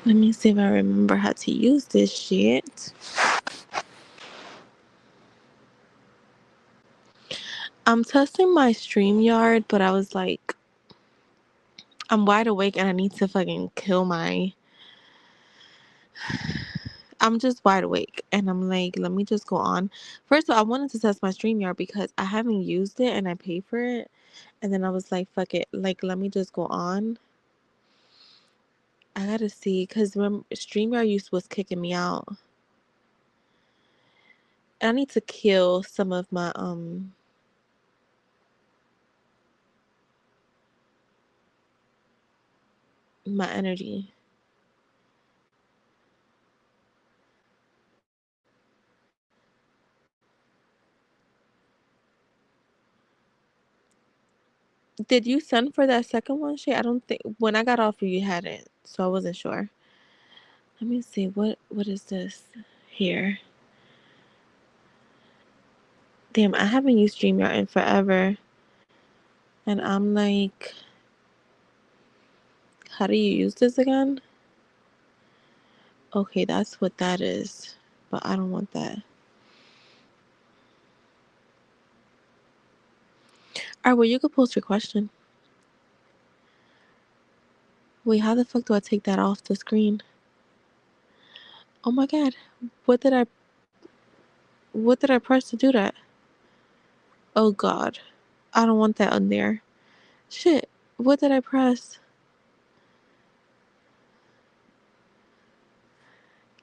Let me see if I remember how to use this shit. I'm testing my StreamYard, but I was like, I'm wide awake and I need to fucking kill my. I'm just wide awake and I'm like, let me just go on. First of all, I wanted to test my StreamYard because I haven't used it and I pay for it. And then I was like, fuck it. Like, let me just go on. I gotta see because remember, StreamYard was kicking me out. I need to kill some of my energy. Did you send for that second one, Shay? I don't think when I got off you hadn't, so I wasn't sure. Let me see what is this here. Damn, I haven't used StreamYard in forever, and I'm like, how do you use this again? Okay, that's what that is, but I don't want that. All right, well you could post your question. Wait, how the fuck do I take that off the screen? Oh my god, what did I press to do that? Oh god, I don't want that on there. Shit, what did I press?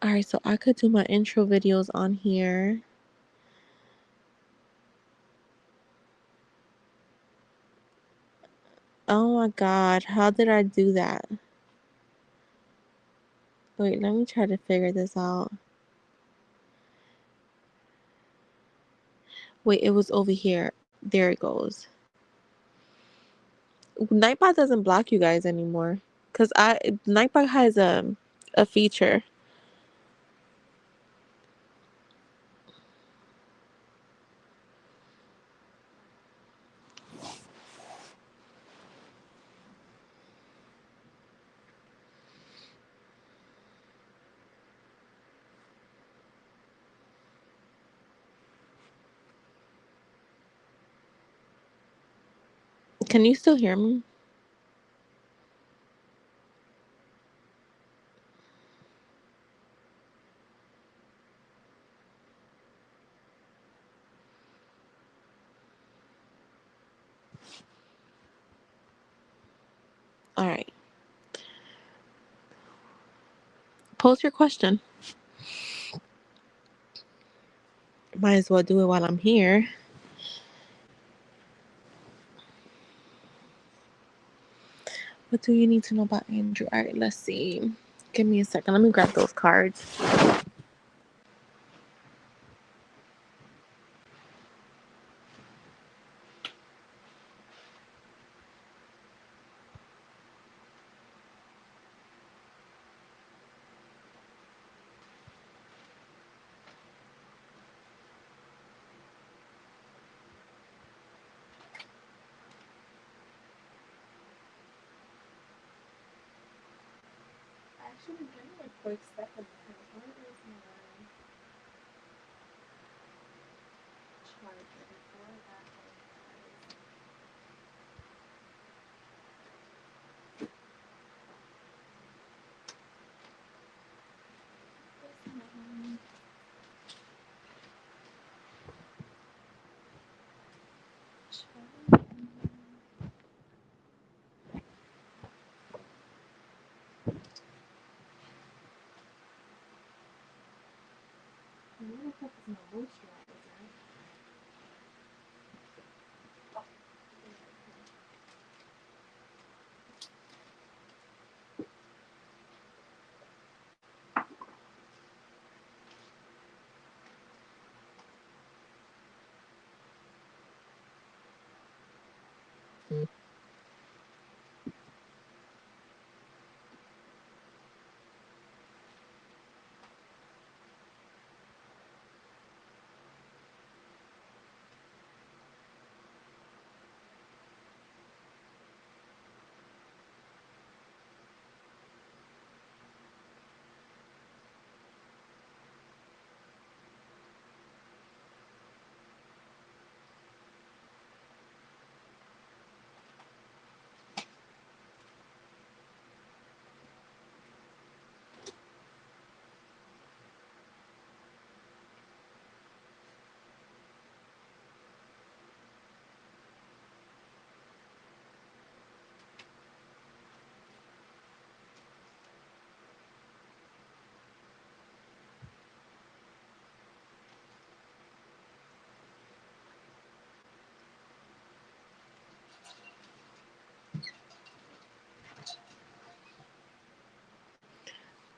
Alright, so I could do my intro videos on here. Oh my god, how did I do that? Wait, let me try to figure this out. Wait, it was over here. There it goes. Nightbot doesn't block you guys anymore. Cause Nightbot has a feature. Can you still hear me? Alright. Post your question. Might as well do it while I'm here. What do you need to know about Andrew? Alright, let's see. Give me a second. Let me grab those cards. Actually, give me a quick second. Where is my charger? Before that, where the fuck is my moisturizer?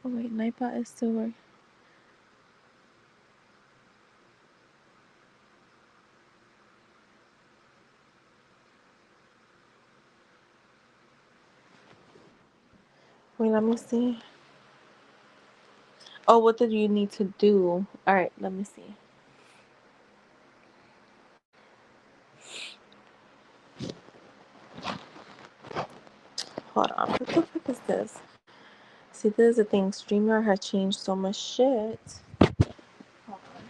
Oh wait, Nightbot is still working. Wait, let me see. Oh, what did you need to do? All right, let me see. Hold on. What the fuck is this? See, this is the thing. StreamYard has changed so much shit. Hold on.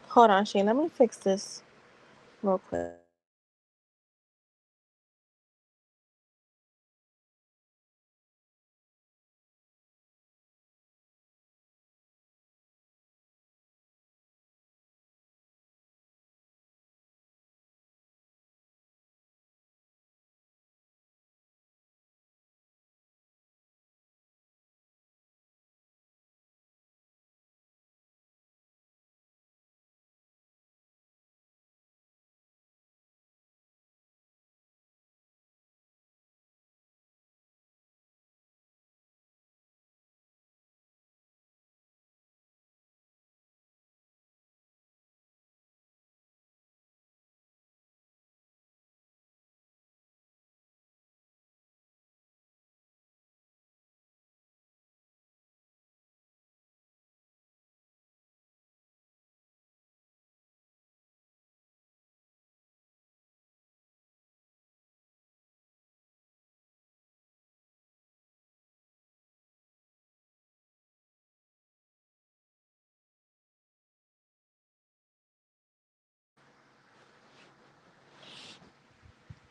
Hold on, Shane. Let me fix this real quick.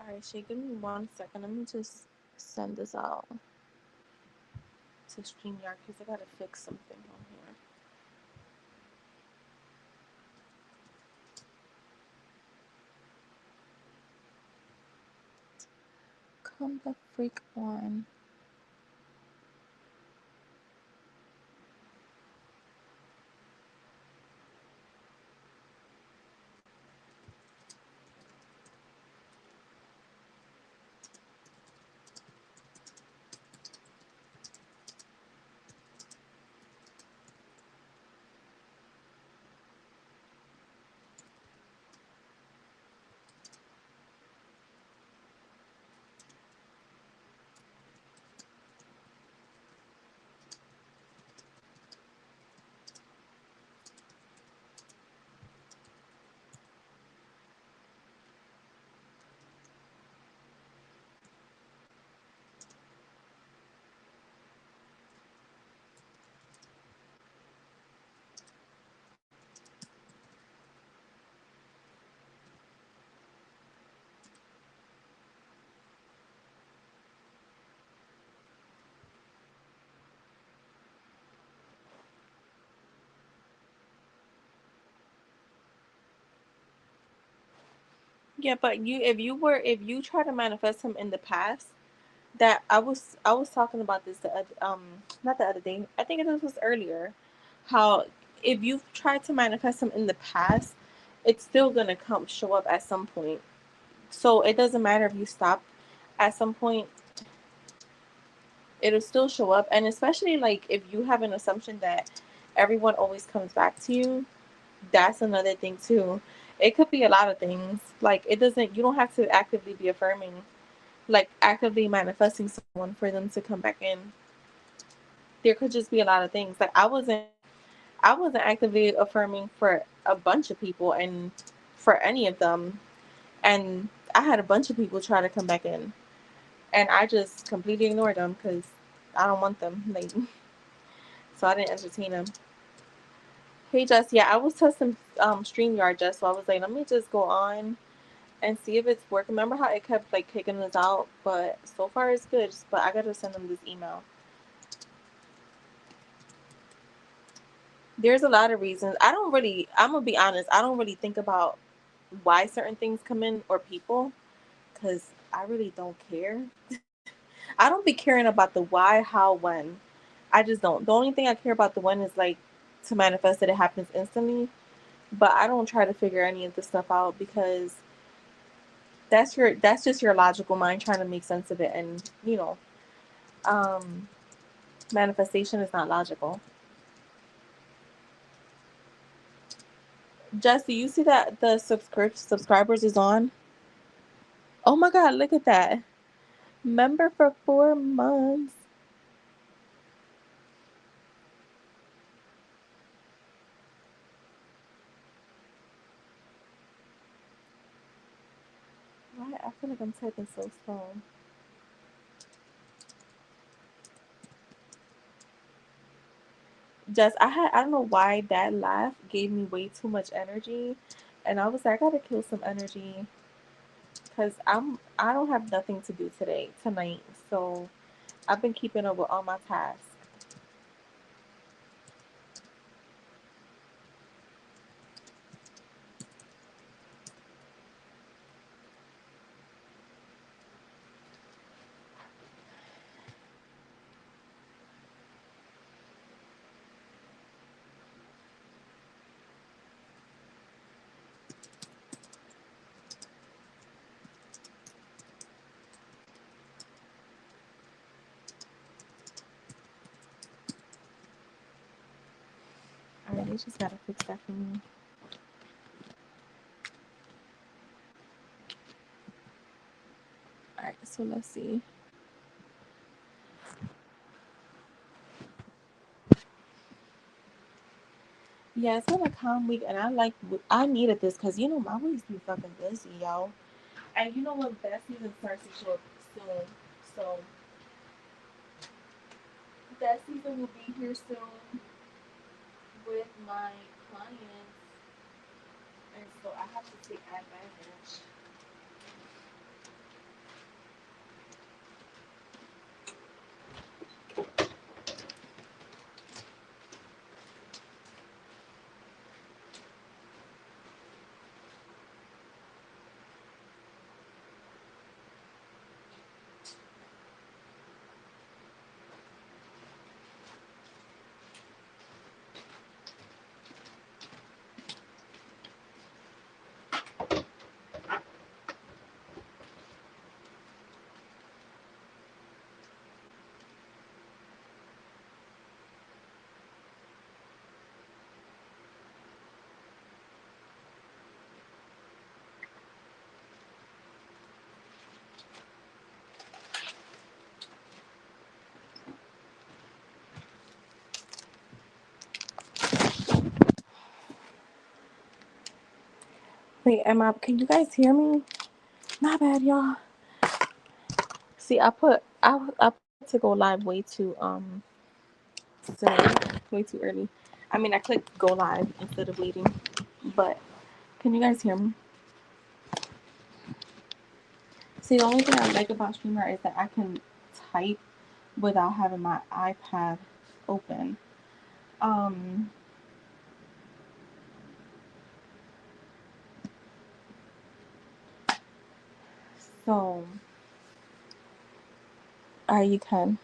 All right, Shay, give me 1 second. Let me just send this out to StreamYard because I gotta fix something on here. Come the freak on. Yeah, but if you try to manifest him in the past, that I was talking about this the not the other day. I think it was earlier. How if you've tried to manifest them in the past, it's still gonna come show up at some point. So it doesn't matter if you stop at some point, it'll still show up. And especially like if you have an assumption that everyone always comes back to you, that's another thing too. It could be a lot of things. Like it doesn't you don't have to actively be affirming, like actively manifesting someone for them to come back in. There could just be a lot of things. Like I wasn't actively affirming for a bunch of people and for any of them, and I had a bunch of people try to come back in, and I just completely ignored them because I don't want them. Like, so I didn't entertain them. Hey Jess, yeah, I was testing StreamYard, Jess, so I was like, let me just go on and see if it's working. Remember how it kept like kicking us out, but so far it's good. But I gotta send them this email. There's a lot of reasons. I'm gonna be honest, I don't really think about why certain things come in or people because I really don't care. I don't be caring about the why, how, when. I just don't. The only thing I care about the when is like to manifest that it happens instantly. But I don't try to figure any of this stuff out because that's just your logical mind trying to make sense of it, and um, manifestation is not logical. Jess, do you see that the subscribers is on? Oh my God, look at that. Member for 4 months. Why? I feel like I'm typing so slow. Just I don't know why that laugh gave me way too much energy, and I was like, I gotta kill some energy because I don't have nothing to do tonight. So I've been keeping up with all my tasks. All right, they just gotta fix that for me. All right, so let's see. Yeah, it's been a calm week, and I needed this because my week's be fucking busy, yo. And you know what? That season starts to show up soon, so that season will be here soon with my clients, and so I have to take advantage. Wait, can you guys hear me? My bad, y'all. See, I put to go live so way too early. I mean, I clicked go live instead of waiting. But can you guys hear me? See, the only thing I like about Streamer is that I can type without having my iPad open. Um, so You can.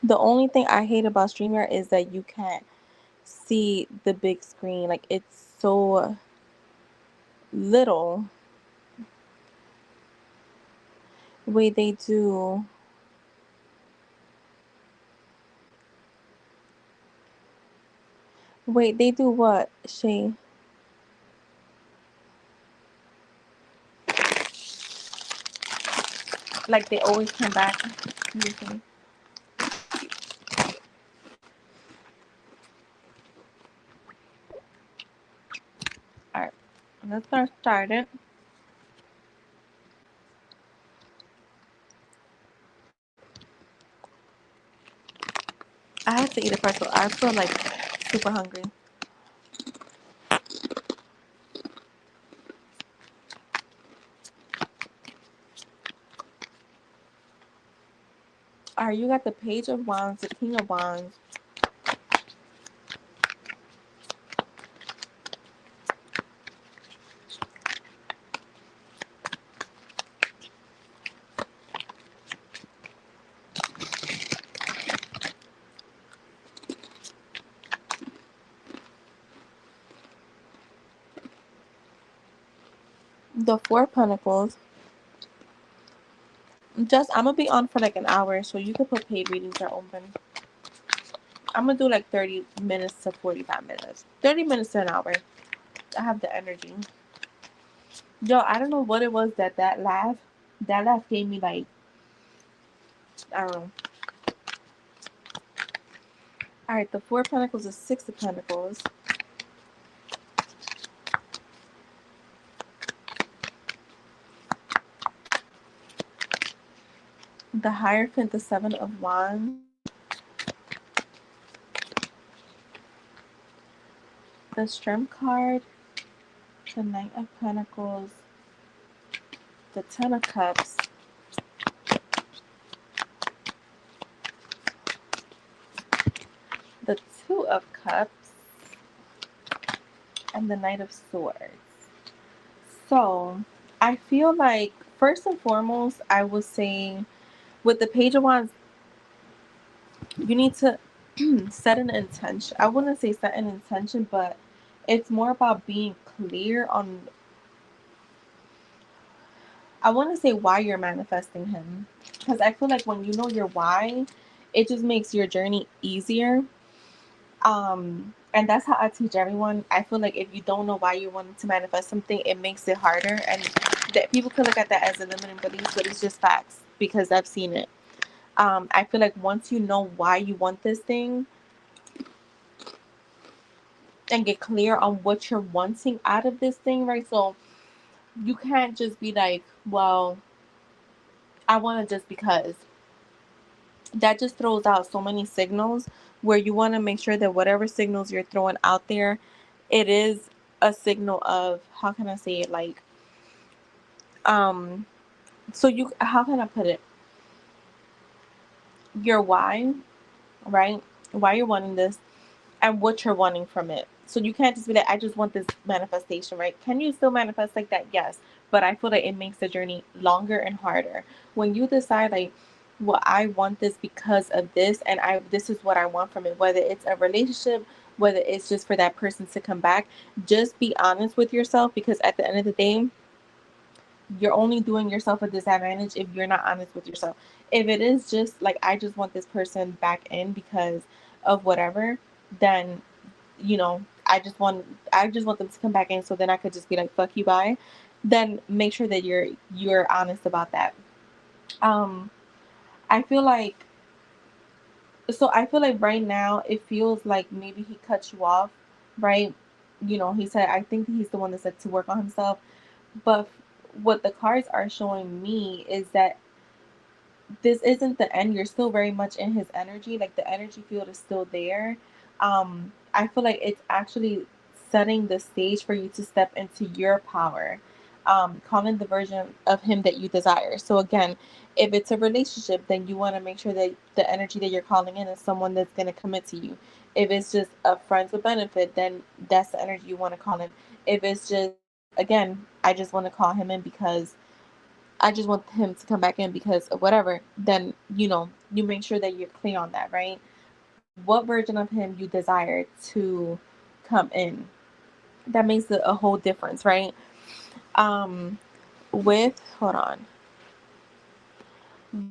The only thing I hate about StreamYard is that you can't see the big screen. Like, it's so little. Wait, they do. Wait, they do what, Shay? Like, they always come back. Alright, let's gonna start it. I have to eat a pretzel. I feel like super hungry. Alright, you got the Page of Wands, the King of Wands, the Four of Pentacles. Just, I'm gonna be on for like an hour, so you could put paid readings are open. I'm gonna do like 30 minutes to 45 minutes. 30 minutes to an hour. I have the energy. Yo, I don't know what it was that laugh gave me, like, I don't know. Alright, the Four of Pentacles is Six of Pentacles. The Hierophant, the Seven of Wands. The Strength card. The Knight of Pentacles. The Ten of Cups. The Two of Cups. And the Knight of Swords. So, I feel like, first and foremost, I would say, with the Page of Wands, you need to set an intention. I wouldn't say set an intention, but it's more about being clear on, I want to say, why you're manifesting him. Because I feel like when you know your why, it just makes your journey easier. And that's how I teach everyone. I feel like if you don't know why you want to manifest something, it makes it harder. And that people could look at that as a limiting belief, but it's just facts because I've seen it. I feel like once you know why you want this thing and get clear on what you're wanting out of this thing, right? So you can't just be like, well, I want it just because. That just throws out so many signals where you want to make sure that whatever signals you're throwing out there, it is a signal of, how can I say it, like, so you, how can I put it, your why, right? Why you're wanting this and what you're wanting from it. So you can't just be like, I just want this manifestation, right? Can you still manifest like that? Yes. But I feel like it makes the journey longer and harder. When you decide, like, well, I want this because of this, and this is what I want from it, whether it's a relationship, whether it's just for that person to come back, just be honest with yourself, because at the end of the day, you're only doing yourself a disadvantage if you're not honest with yourself. If it is just like, I just want this person back in because of whatever, then, I just want them to come back in so then I could just be like, fuck you, bye. Then make sure that you're honest about that. Um I feel like, right now it feels like maybe he cut you off, right? He said, I think he's the one that said to work on himself. But what the cards are showing me is that this isn't the end. You're still very much in his energy. Like, the energy field is still there. I feel like it's actually setting the stage for you to step into your power. Calling the version of him that you desire. So again, if it's a relationship, then you want to make sure that the energy that you're calling in is someone that's going to commit to you. If it's just a friends with benefit, then that's the energy you want to call in. If it's just, again, I just want to call him in because I just want him to come back in because of whatever, then, you make sure that you're clear on that, right? What version of him you desire to come in. That makes a whole difference, right? Um, hold on.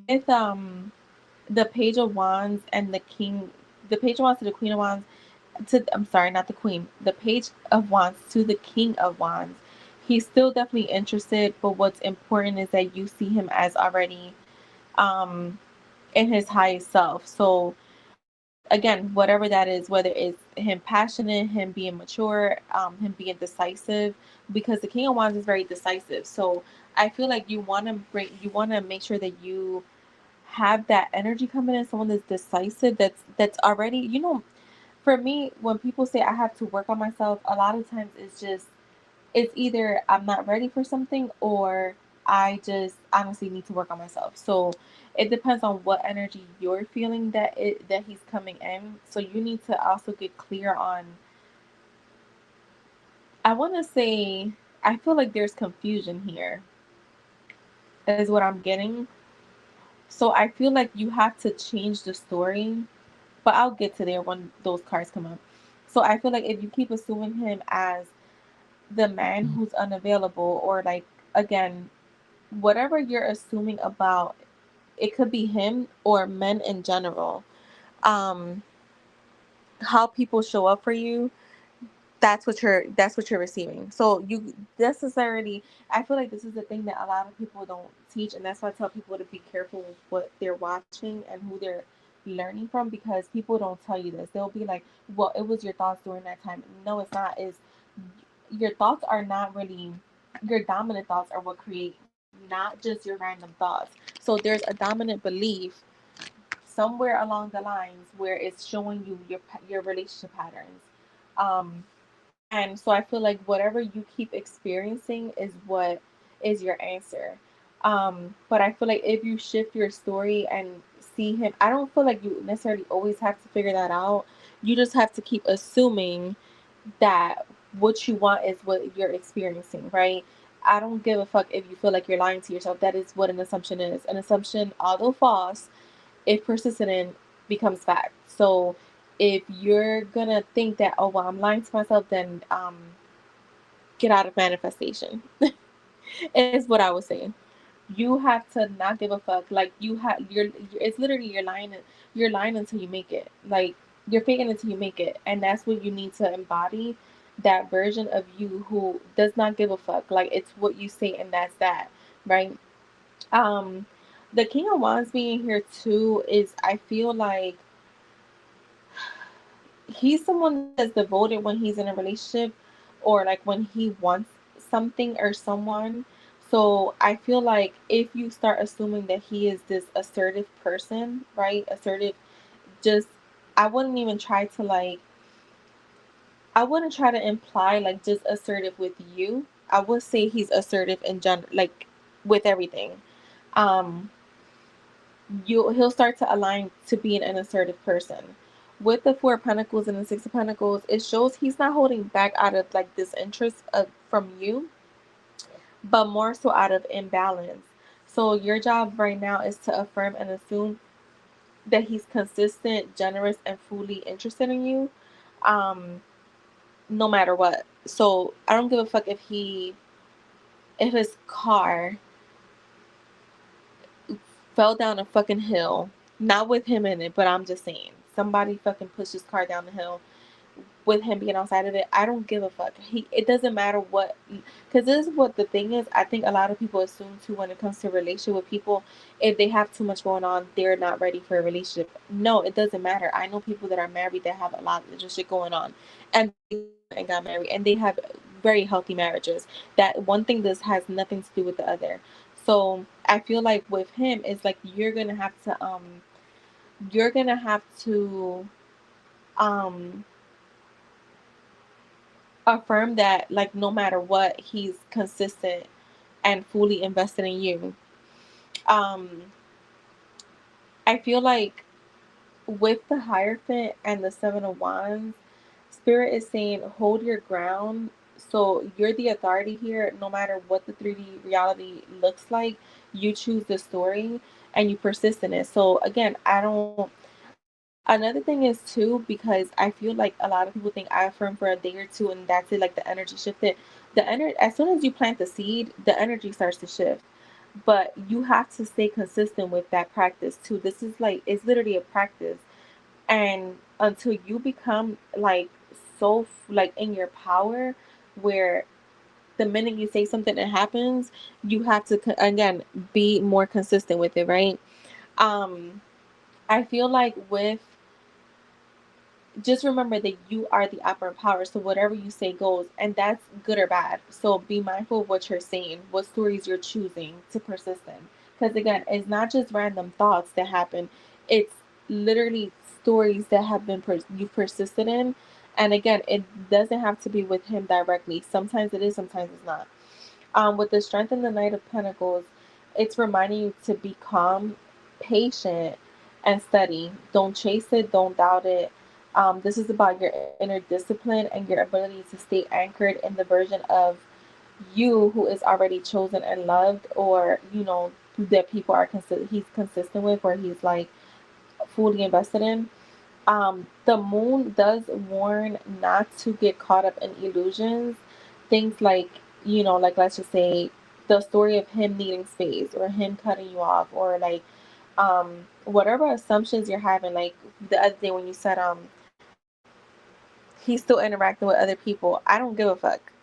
With the Page of Wands and the Page of Wands to the Queen of Wands, I'm sorry, not the Queen, the Page of Wands to the King of Wands. He's still definitely interested, but what's important is that you see him as already um in his highest self. So again, whatever that is, whether it's him passionate, him being mature, him being decisive, because the King of Wands is very decisive. So I feel like you want to make sure that you have that energy coming in, someone that's decisive, that's already, for me, when people say I have to work on myself, a lot of times it's either I'm not ready for something or I just honestly need to work on myself. So it depends on what energy you're feeling that he's coming in. So you need to also get clear on, I want to say, I feel like there's confusion here is what I'm getting. So I feel like you have to change the story, but I'll get to there when those cards come up. So I feel like if you keep assuming him as the man who's unavailable, or like, again, whatever you're assuming about, it could be him or men in general, um how people show up for you, that's what you're receiving. So you necessarily, I feel like this is the thing that a lot of people don't teach, and that's why I tell people to be careful with what they're watching and who they're learning from, because people don't tell you this. They'll be like, well, it was your thoughts during that time. No, it's not. Is Your thoughts are not really, your dominant thoughts are what create, not just your random thoughts. So there's a dominant belief somewhere along the lines where it's showing you your relationship patterns. Um, and so I feel like whatever you keep experiencing is what is your answer. But I feel like if you shift your story and see him, I don't feel like you necessarily always have to figure that out. You just have to keep assuming that what you want is what you're experiencing, right? I don't give a fuck if you feel like you're lying to yourself. That is what an assumption is. An assumption, although false, if persistent in, becomes fact. So if you're gonna think that, oh well, I'm lying to myself, then get out of manifestation is what I would say. You have to not give a fuck. Like it's literally you're lying until you make it. Like you're faking until you make it, and that's what you need to embody. That version of you who does not give a fuck. Like it's what you say, and that's that, right? Um, the King of Wands being here too is, I feel like he's someone that's devoted when he's in a relationship, or like when he wants something or someone. So I feel like if you start assuming that he is this assertive person, right? Assertive, just, I wouldn't even try to like, I wouldn't try to imply like just assertive with you. I would say he's assertive in general, like with everything. Um, he'll start to align to being an assertive person. With the Four of Pentacles and the Six of Pentacles, it shows he's not holding back out of like disinterest from you, but more so out of imbalance. So your job right now is to affirm and assume that he's consistent, generous, and fully interested in you, um, no matter what. So I don't give a fuck if his car fell down a fucking hill, not with him in it, but I'm just saying, somebody fucking pushed his car down the hill with him being outside of it. I don't give a fuck. It doesn't matter what, because this is what the thing is. I think a lot of people assume too when it comes to a relationship with people, if they have too much going on, they're not ready for a relationship. No, it doesn't matter. I know people that are married that have a lot of shit going on, and and got married, and they have very healthy marriages. That one thing this has nothing to do with the other. So I feel like with him, it's like you're gonna have to um affirm that, like, no matter what, he's consistent and fully invested in you. um I feel like with the Hierophant and the Seven of Wands, Spirit is saying hold your ground. So you're the authority here. No matter what the 3D reality looks like, you choose the story and you persist in it. So again, I don't. Another thing is too, because I feel like a lot of people think I affirm for a day or two and that's it, like the energy shifted. The energy, as soon as you plant the seed, the energy starts to shift. But you have to stay consistent with that practice too. This is like, it's literally a practice. And until you become like so like in your power, where the minute you say something it happens, you have to again be more consistent with it, right? um I feel like with, just remember that you are the operant power. So whatever you say goes, and that's good or bad. So be mindful of what you're saying, what stories you're choosing to persist in. Because again, it's not just random thoughts that happen. It's literally stories that have been you've persisted in. And again, it doesn't have to be with him directly. Sometimes it is, sometimes it's not. With the strength in the Knight of Pentacles, it's reminding you to be calm, patient, and steady. Don't chase it, don't doubt it. This is about your inner discipline and your ability to stay anchored in the version of you who is already chosen and loved, or that people are he's consistent with, or he's like fully invested in. The moon does warn not to get caught up in illusions. Things like, like let's just say the story of him needing space or him cutting you off, or like whatever assumptions you're having. Like the other day when you said he's still interacting with other people. I don't give a fuck.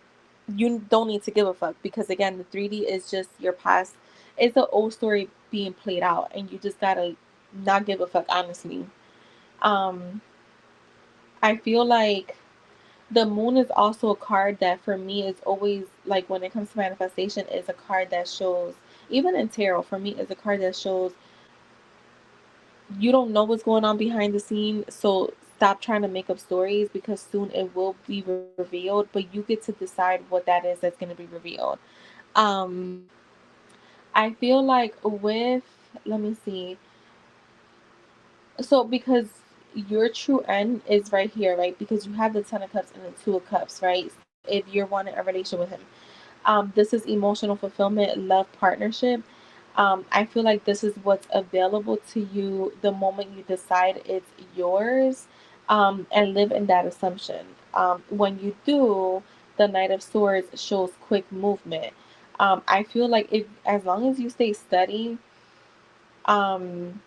You don't need to give a fuck, because again, the 3D is just your past. It's an old story being played out, and you just gotta not give a fuck, honestly. Um, I feel like the moon is also a card that for me is always like, when it comes to manifestation, is a card that shows, even in tarot for me, is a card that shows you don't know what's going on behind the scene. So stop trying to make up stories, because soon it will be revealed, but you get to decide what that is that's going to be revealed. um I feel like with, let me see, so because your true end is right here, right? Because you have the 10 of cups and the 2 of cups, right? So if you're wanting a relation with him, this is emotional fulfillment, love, partnership. I feel like this is what's available to you the moment you decide it's yours, and live in that assumption. When you do, the Knight of Swords shows quick movement. I feel like if, as long as you stay steady, um,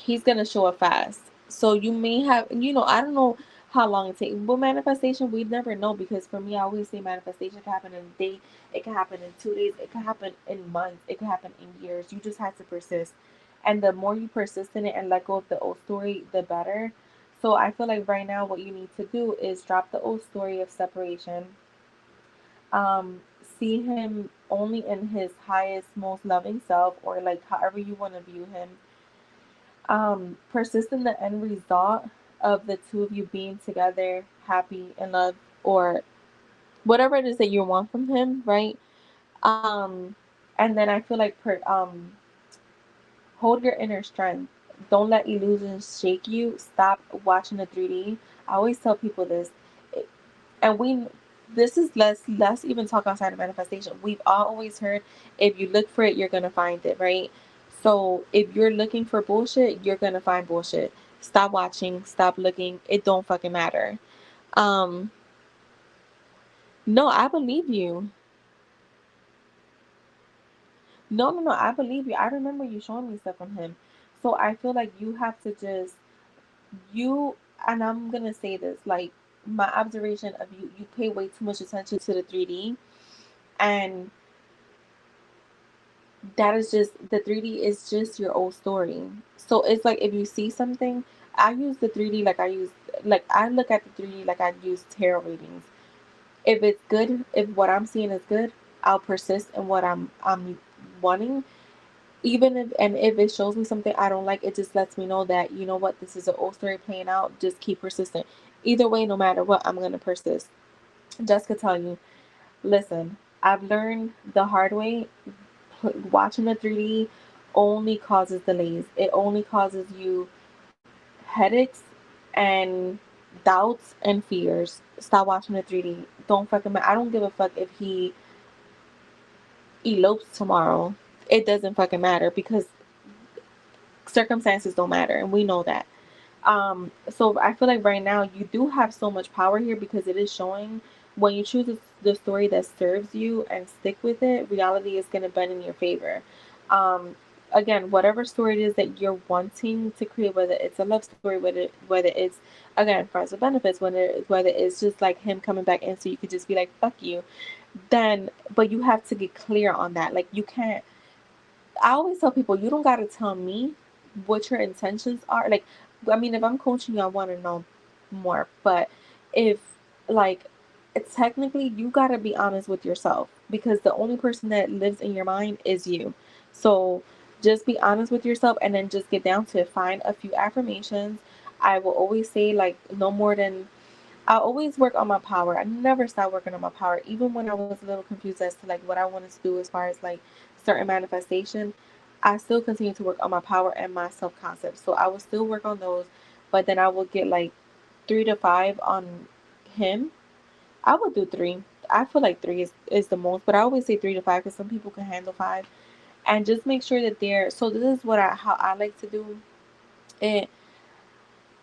he's gonna show up fast. So you may have, I don't know how long it takes. But manifestation, we never know, because for me, I always say manifestation can happen in a day, it can happen in 2 days, it can happen in months, it can happen in years. You just have to persist. And the more you persist in it and let go of the old story, the better. So I feel like right now what you need to do is drop the old story of separation. See him only in his highest, most loving self, or like however you want to view him. Persist in the end result of the two of you being together, happy, in love, or whatever it is that you want from him, right? Um, and then I feel like hold your inner strength. Don't let illusions shake you. Stop watching the 3D. I always tell people this, and this is, let's even talk outside of manifestation. We've all always heard, if you look for it, you're gonna find it, right? So if you're looking for bullshit, you're gonna find bullshit. Stop watching, stop looking, it don't fucking matter. um no, I believe you. No, I believe you. I remember you showing me stuff from him. So I feel like you have to just, you, and I'm gonna say this, like, my observation of you pay way too much attention to the 3D. And that is just, the 3D is just your old story. So it's like, if you see something, I use the 3D like I look at the 3D like I use tarot readings. If it's good, if what I'm seeing is good, I'll persist in what I'm wanting. Even if it shows me something I don't like, it just lets me know that, you know what, this is an old story playing out. Just keep persistent. Either way, no matter what, I'm gonna persist. Jessica tell you, listen, I've learned the hard way. Watching the 3D only causes delays. It only causes you headaches, and doubts and fears, stop watching the 3D. Don't fucking matter. I don't give a fuck if he elopes tomorrow. It doesn't fucking matter because circumstances don't matter, and we know that. So I feel like right now you do have so much power here because it is showing when you choose the story that serves you and stick with it, reality is going to bend in your favor. Um, Again, whatever story it is that you're wanting to create, whether it's a love story, whether it's again friends with benefits, whether it's just like him coming back in so you could just be like fuck you, then but you have to get clear on that. Like you can't I always tell people you don't gotta tell me what your intentions are. Like, I mean, if I'm coaching you, I want to know more. But if like, it's technically you gotta be honest with yourself because the only person that lives in your mind is you. So just be honest with yourself and then just get down to it. Find a few affirmations. I will always say like no more than I always work on my power. I never stop working on my power, even when I was a little confused as to like what I wanted to do as far as like certain manifestation. I still continue to work on my power and my self concept. So I will still work on those, but then I will get like 3 to 5 on him. I would do three. I feel like three is the most, but I always say 3 to 5 because some people can handle five. And just make sure that they're. So this is what I how I like to do. It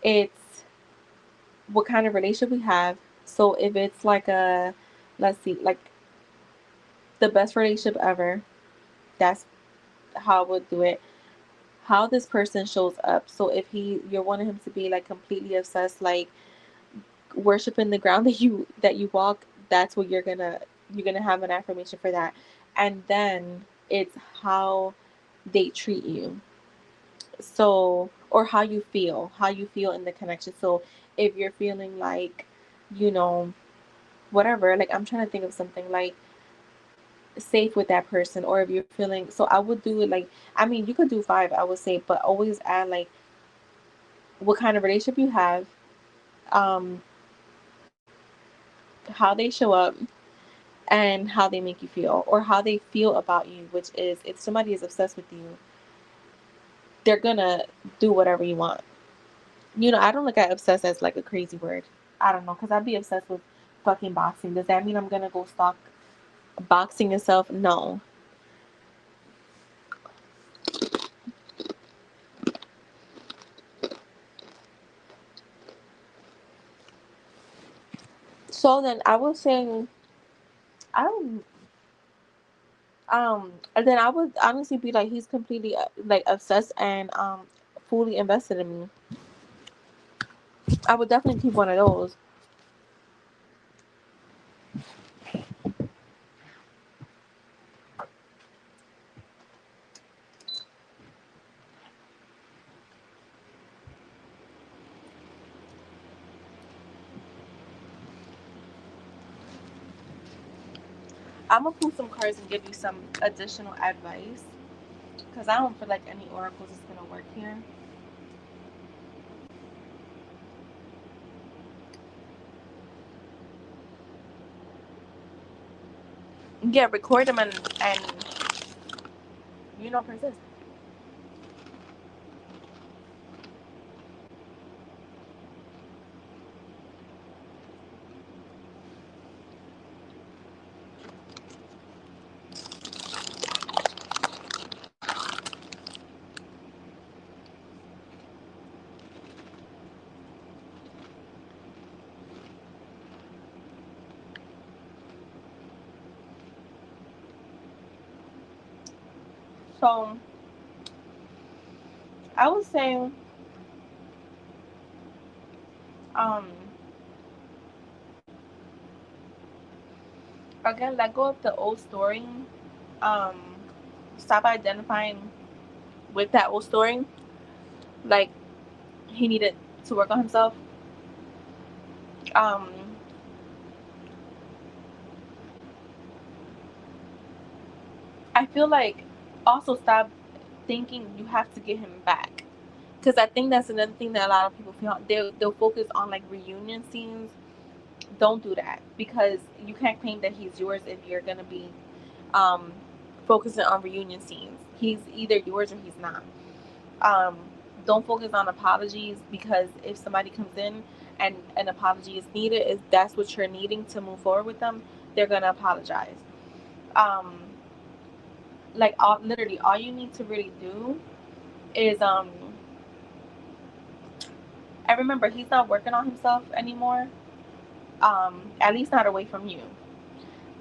it's what kind of relationship we have. So if it's like a, let's see, like the best relationship ever, that's how I would do it. How this person shows up. So if you're wanting him to be like completely obsessed, like worshiping the ground that you walk, that's what you're gonna have an affirmation for that. And then it's how they treat you. So or how you feel in the connection. So if you're feeling like, you know, whatever, like I'm trying to think of something like safe with that person, or if you're feeling, so I would do it like, I mean you could do 5 I would say, but always add like what kind of relationship you have, um how they show up, and how they make you feel, or how they feel about you, which is if somebody is obsessed with you, they're gonna do whatever you want. I don't look at obsessed as like a crazy word. I don't know, because I'd be obsessed with fucking boxing. Does that mean I'm gonna go stalk boxing itself? No. So then I was saying, I don't, and then I would honestly be like, he's completely like obsessed and fully invested in me. I would definitely keep one of those. I'm gonna pull some cards and give you some additional advice because I don't feel like any oracles is gonna work here. Yeah, record them and persist. So I was saying, um, again, let go of the old story. Um, Stop identifying with that old story. Like he needed to work on himself. Um, I feel like also stop thinking you have to get him back. Because I think that's another thing that a lot of people feel. They'll focus on like reunion scenes. Don't do that because you can't claim that he's yours if you're gonna be um, focusing on reunion scenes. He's either yours or he's not. Um, don't focus on apologies because if somebody comes in and an apology is needed, if that's what you're needing to move forward with them, they're gonna apologize. Um, like literally, all you need to really do is I remember he's not working on himself anymore. At least not away from you.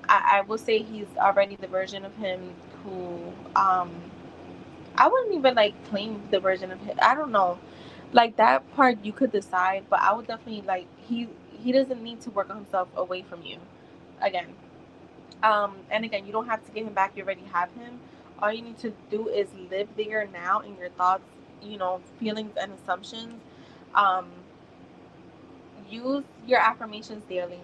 I will say he's already the version of him who I wouldn't even like claim the version of him. I don't know. Like that part you could decide, but I would definitely like he doesn't need to work on himself away from you. Again. And again, you don't have to get him back, you already have him. All you need to do is live there now in your thoughts, feelings and assumptions. Um Use your affirmations daily.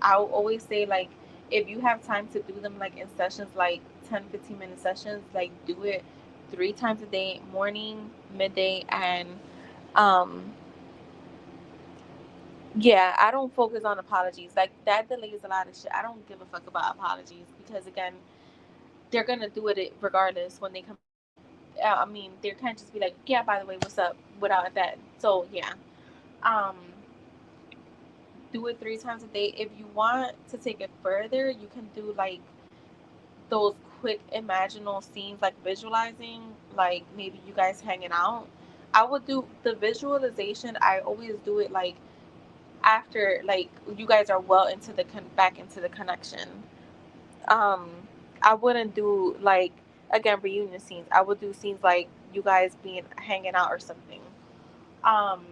I'll always say, like, if you have time to do them like in sessions, like 10-15 minute sessions, like do it 3 times a day: morning, midday, and um yeah, I don't focus on apologies. Like that delays a lot of shit. I don't give a fuck about apologies because again, they're gonna do it regardless when they come. I mean, they can't just be like, yeah, by the way, what's up, without that. So yeah, um do it 3 times a day. If you want to take it further, you can do like those quick imaginal scenes, like visualizing, like maybe you guys hanging out. I would do the visualization. I always do it like after, like, you guys are well into the back into the connection. um I wouldn't do like, again, reunion scenes. I would do scenes like you guys being hanging out or something. um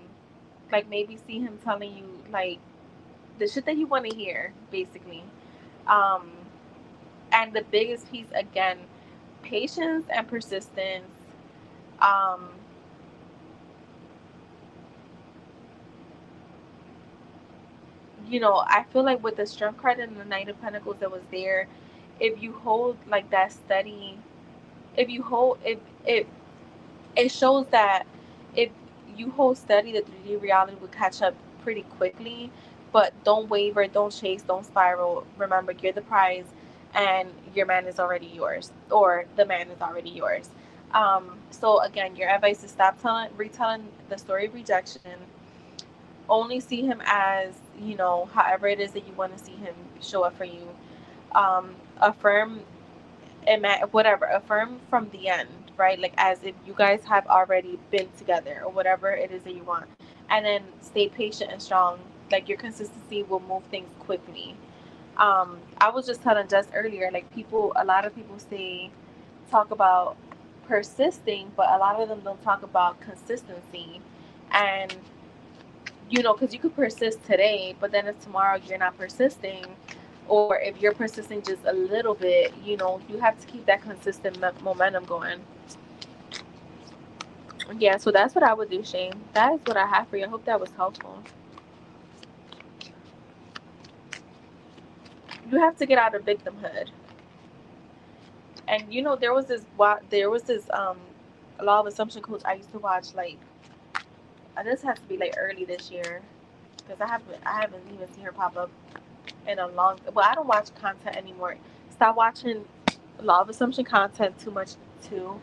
like maybe see him telling you like the shit that you want to hear, basically. um and the biggest piece, again, patience and persistence. um I feel like with the strength card and the Knight of Pentacles that was there, if you hold like that steady, if you hold, if it shows that if you hold steady, the 3D reality will catch up pretty quickly. But don't waver, don't chase, don't spiral. Remember, you're the prize, and your man is already yours, or the man is already yours. So again, your advice is stop retelling the story of rejection. Only see him as, however it is that you want to see him show up for you. Affirm, whatever, affirm from the end, right? Like as if you guys have already been together, or whatever it is that you want. And then stay patient and strong. Like your consistency will move things quickly. I was just telling Jess earlier, like a lot of people talk about persisting, but a lot of them don't talk about consistency. And because you could persist today, but then if tomorrow you're not persisting, or if you're persisting just a little bit, you have to keep that consistent momentum going. Yeah, so that's what I would do, Shane. That is what I have for you. I hope that was helpful. You have to get out of victimhood. And there was this law of assumption coach I used to watch, like, this has to be like early this year, because I haven't even seen her pop up in a long. Well, I don't watch content anymore. Stop watching law of assumption content too much too,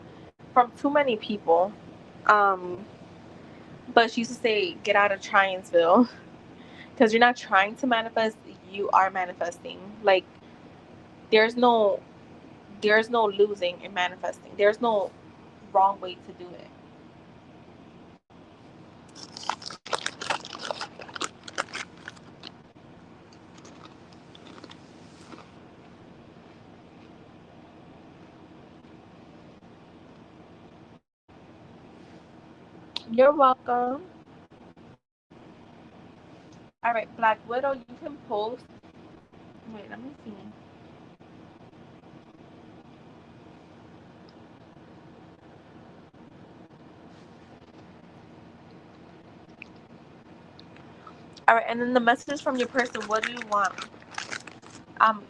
from too many people. Um, but she used to say, "Get out of Triansville," because you're not trying to manifest. You are manifesting. Like there's no there's no losing in manifesting. There's no wrong way to do it. You're welcome. All right, Black Widow, you can post. Wait, let me see. All right, and then the message from your person. What do you want?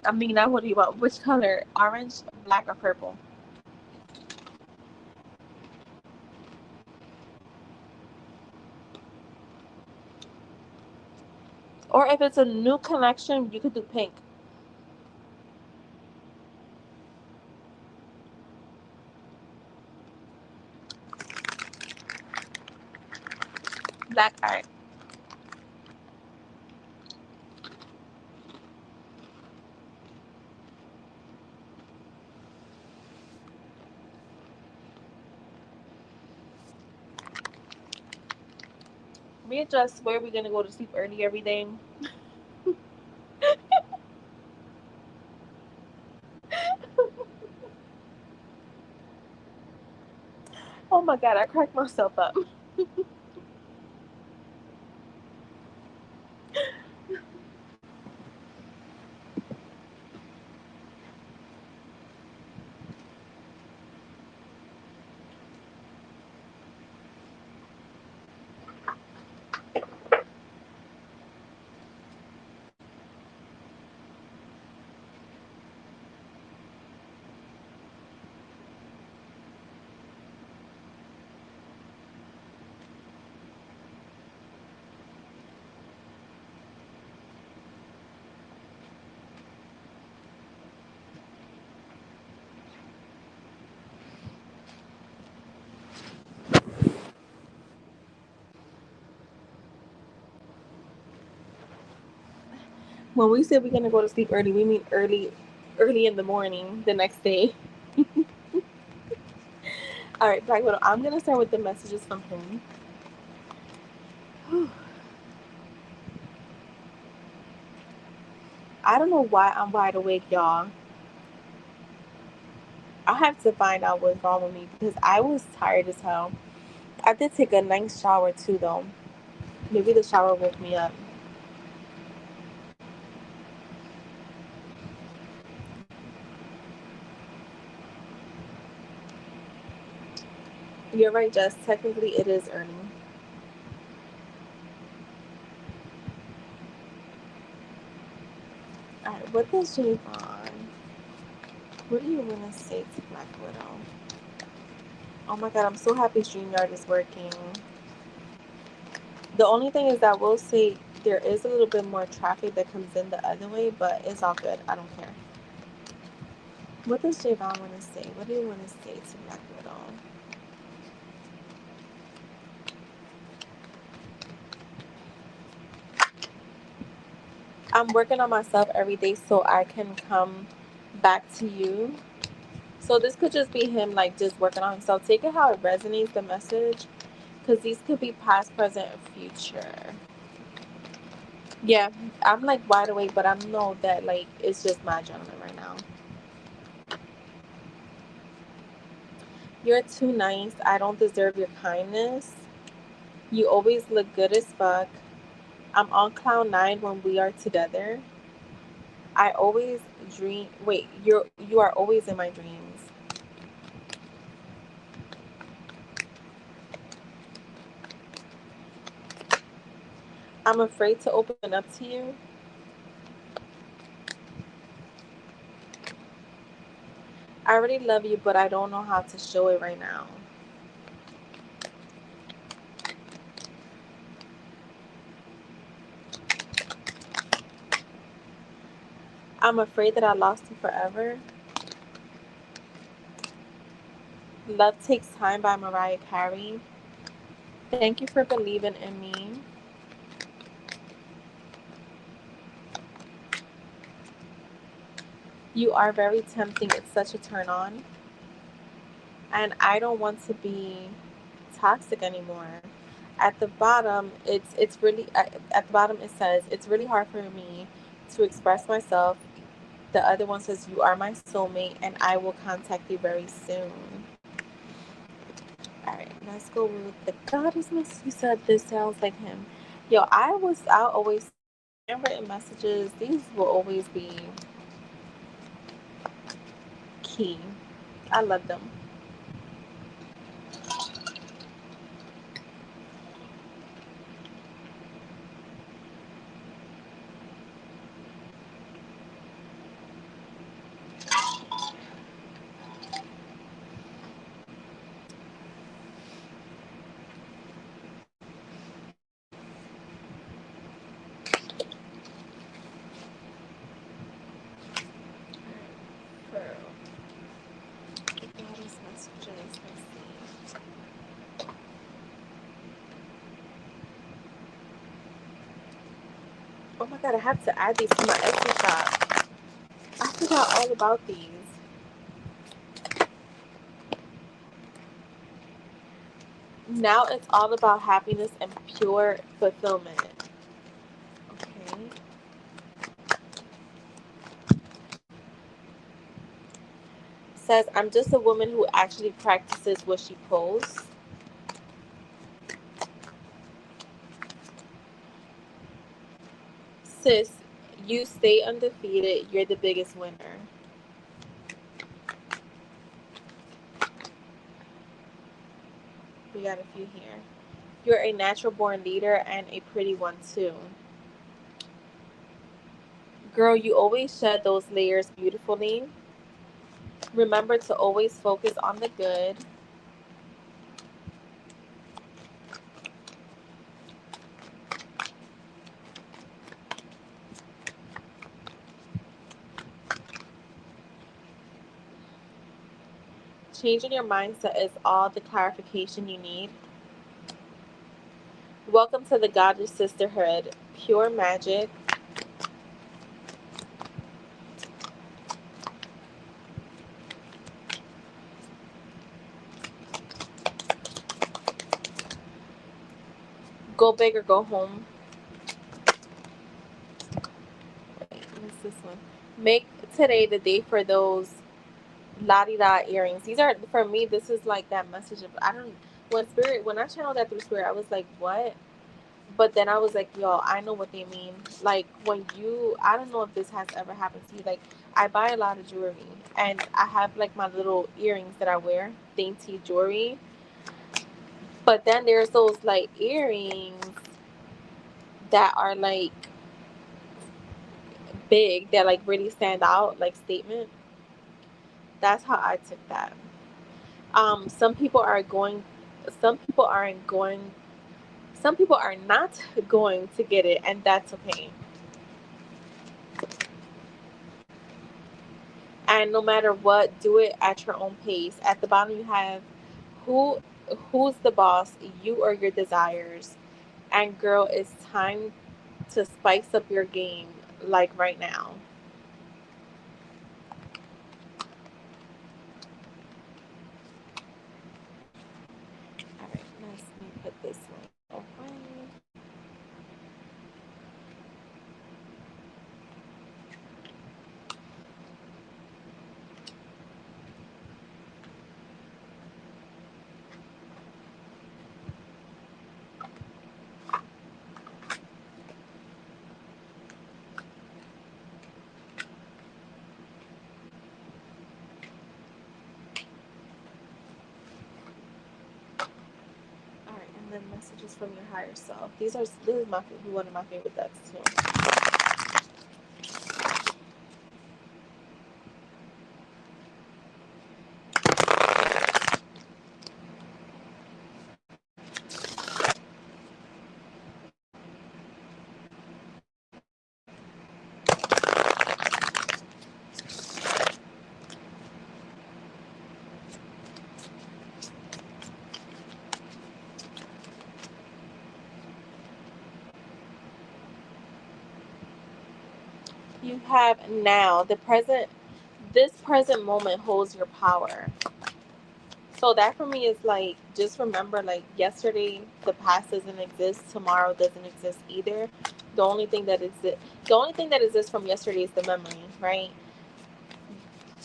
I mean, not what do you want? Which color? Orange, black, or purple? Or if it's a new connection, you could do pink. Black. All right. Me and Jess swear we're gonna go to sleep early every day. Oh my god, I cracked myself up. When we say we're gonna go to sleep early, we mean early in the morning the next day. All right, Black Widow. I'm gonna start with the messages from him. I don't know why I'm wide awake, y'all. I have to find out what's wrong with me because I was tired as hell. I did take a nice shower too, though. Maybe the shower woke me up. You're right, Jess. Technically, it is earning. All right, what does Javon? What do you want to say to Black Widow? Oh my god, I'm so happy StreamYard is working. The only thing is that we'll say there is a little bit more traffic that comes in the other way, but it's all good. I don't care. What does Javon want to say? What do you want to say to Black Widow? I'm working on myself every day so I can come back to you. So this could just be him like just working on himself. Take it how it resonates, the message, because these could be past, present, and future. Yeah, I'm like wide awake, but I know that like it's just my adrenaline right now. You're too nice. I don't deserve your kindness. You always look good as fuck. I'm on cloud nine when we are together. I always dream. Wait, you are always in my dreams. I'm afraid to open up to you. I already love you, but I don't know how to show it right now. I'm afraid that I lost you forever. Love Takes Time by Mariah Carey. Thank you for believing in me. You are very tempting. It's such a turn on. And I don't want to be toxic anymore. At the bottom, it's really at the bottom it says it's really hard for me to express myself. The other one says you are my soulmate and I will contact you very soon. All right, let's go with the goddess message. You said this sounds like him. Yo, I'll always handwritten messages. These will always be key. I love them. For goddess messages, let's see. Oh my god, I have to add these to my Etsy shop. I forgot all about these. Now it's all about happiness and pure fulfillment. Okay. Says, I'm just a woman who actually practices what she posts. Sis, you stay undefeated. You're the biggest winner. We got a few here. You're a natural born leader and a pretty one too. Girl, you always shed those layers beautifully. Remember to always focus on the good. Changing your mindset is all the clarification you need. Welcome to the Goddess Sisterhood. Pure magic. Go big or go home. Wait, what's this one? Make today the day for those la di da earrings. These are, for me, this is like that message of, I don't, when I channeled that through spirit, I was like, what? But then I was like, yo, I know what they mean. Like, when you, I don't know if this has ever happened to you. Like, I buy a lot of jewelry and I have like my little earrings that I wear, dainty jewelry. But then there's those like earrings that are like big, that like really stand out, like statement. That's how I took that. Some people are going, some people aren't going, some people are not going to get it, and that's okay. And no matter what, do it at your own pace. At the bottom you have who who's the boss, you or your desires. And girl, it's time to spice up your game, like right now. All right, let me put this one away. All right, and then messages from your higher self. This is my one of my favorite decks too. You have now the present. This present moment holds your power. So that for me is like, just remember, like, yesterday, the past doesn't exist, tomorrow doesn't exist either. The only thing that exists from yesterday is the memory, right?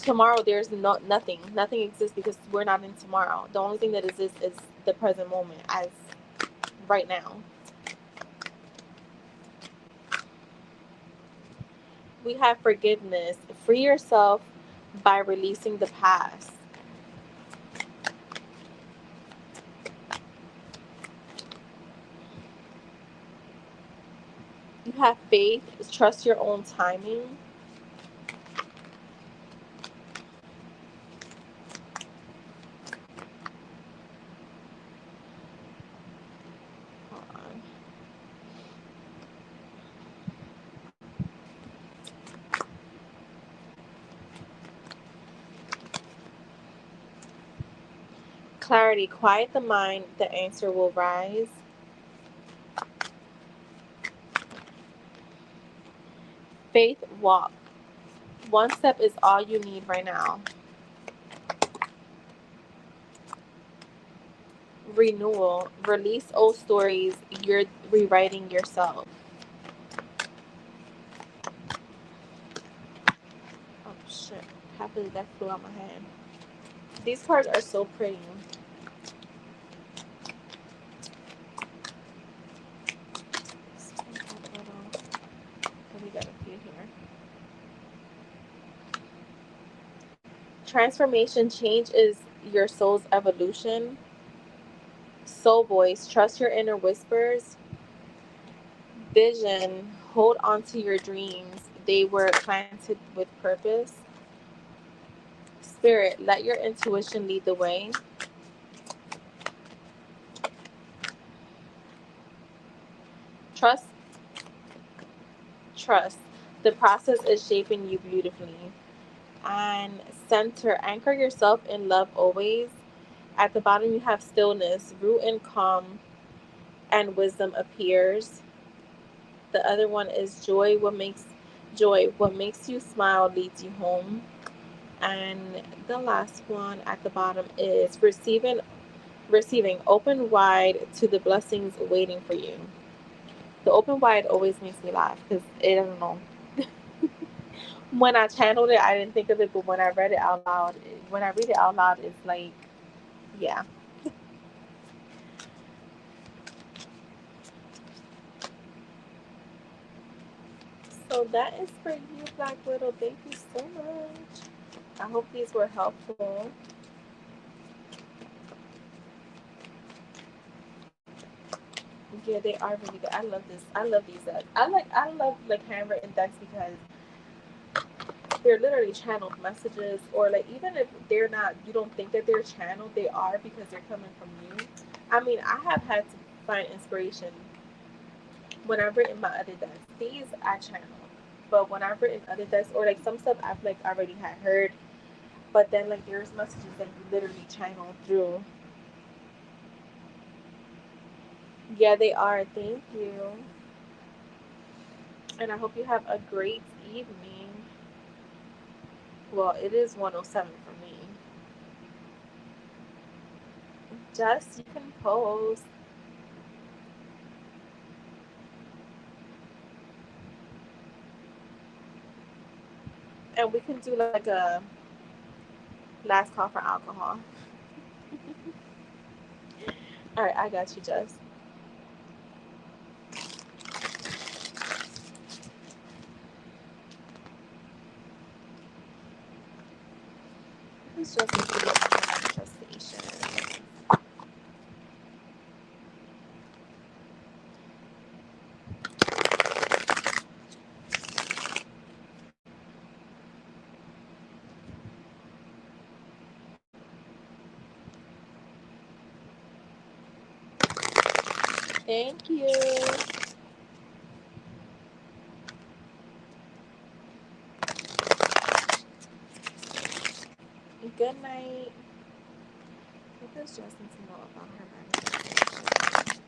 Tomorrow there's nothing exists because we're not in tomorrow. The only thing that exists is the present moment, as right now. We have forgiveness. Free yourself by releasing the past. You have faith. Trust your own timing. Hold on. Clarity. Quiet the mind. The answer will rise. Faith. Walk. One step is all you need right now. Renewal. Release old stories you're rewriting yourself. Oh shit. Happily that flew out my hand. These cards are so pretty. We got a few here. Transformation. Change is your soul's evolution. Soul voice. Trust your inner whispers. Vision. Hold on to your dreams. They were planted with purpose. Spirit. Let your intuition lead the way. Trust. Trust. The process is shaping you beautifully. And center. Anchor yourself in love always. At the bottom, you have stillness. Root and calm and wisdom appears. The other one is joy. What makes you smile leads you home. And the last one at the bottom is receiving open wide to the blessings waiting for you. The open wide always makes me laugh because I don't know. When I channeled it, I didn't think of it, but when I read it out loud, when I read it out loud, it's like, yeah. So that is for you, Black Widow. Thank you so much. I hope these were helpful. Yeah, they are really good. I love this. I love these decks. I love like handwritten decks because they're literally channeled messages, or like even if they're not, you don't think that they're channeled, they are because they're coming from you. I mean, I have had to find inspiration when I've written my other decks. These I channel, but when I've written other decks, or like some stuff I've like already had heard, but then like there's messages that you literally channel through. Yeah, they are. Thank you. And I hope you have a great evening. Well, it is 107 for me. Just you can post. And we can do like a last call for alcohol. All right, I got you, Jess. Who's just manifestation? Thank you. Good night. What does Jess need to know about her manifestation?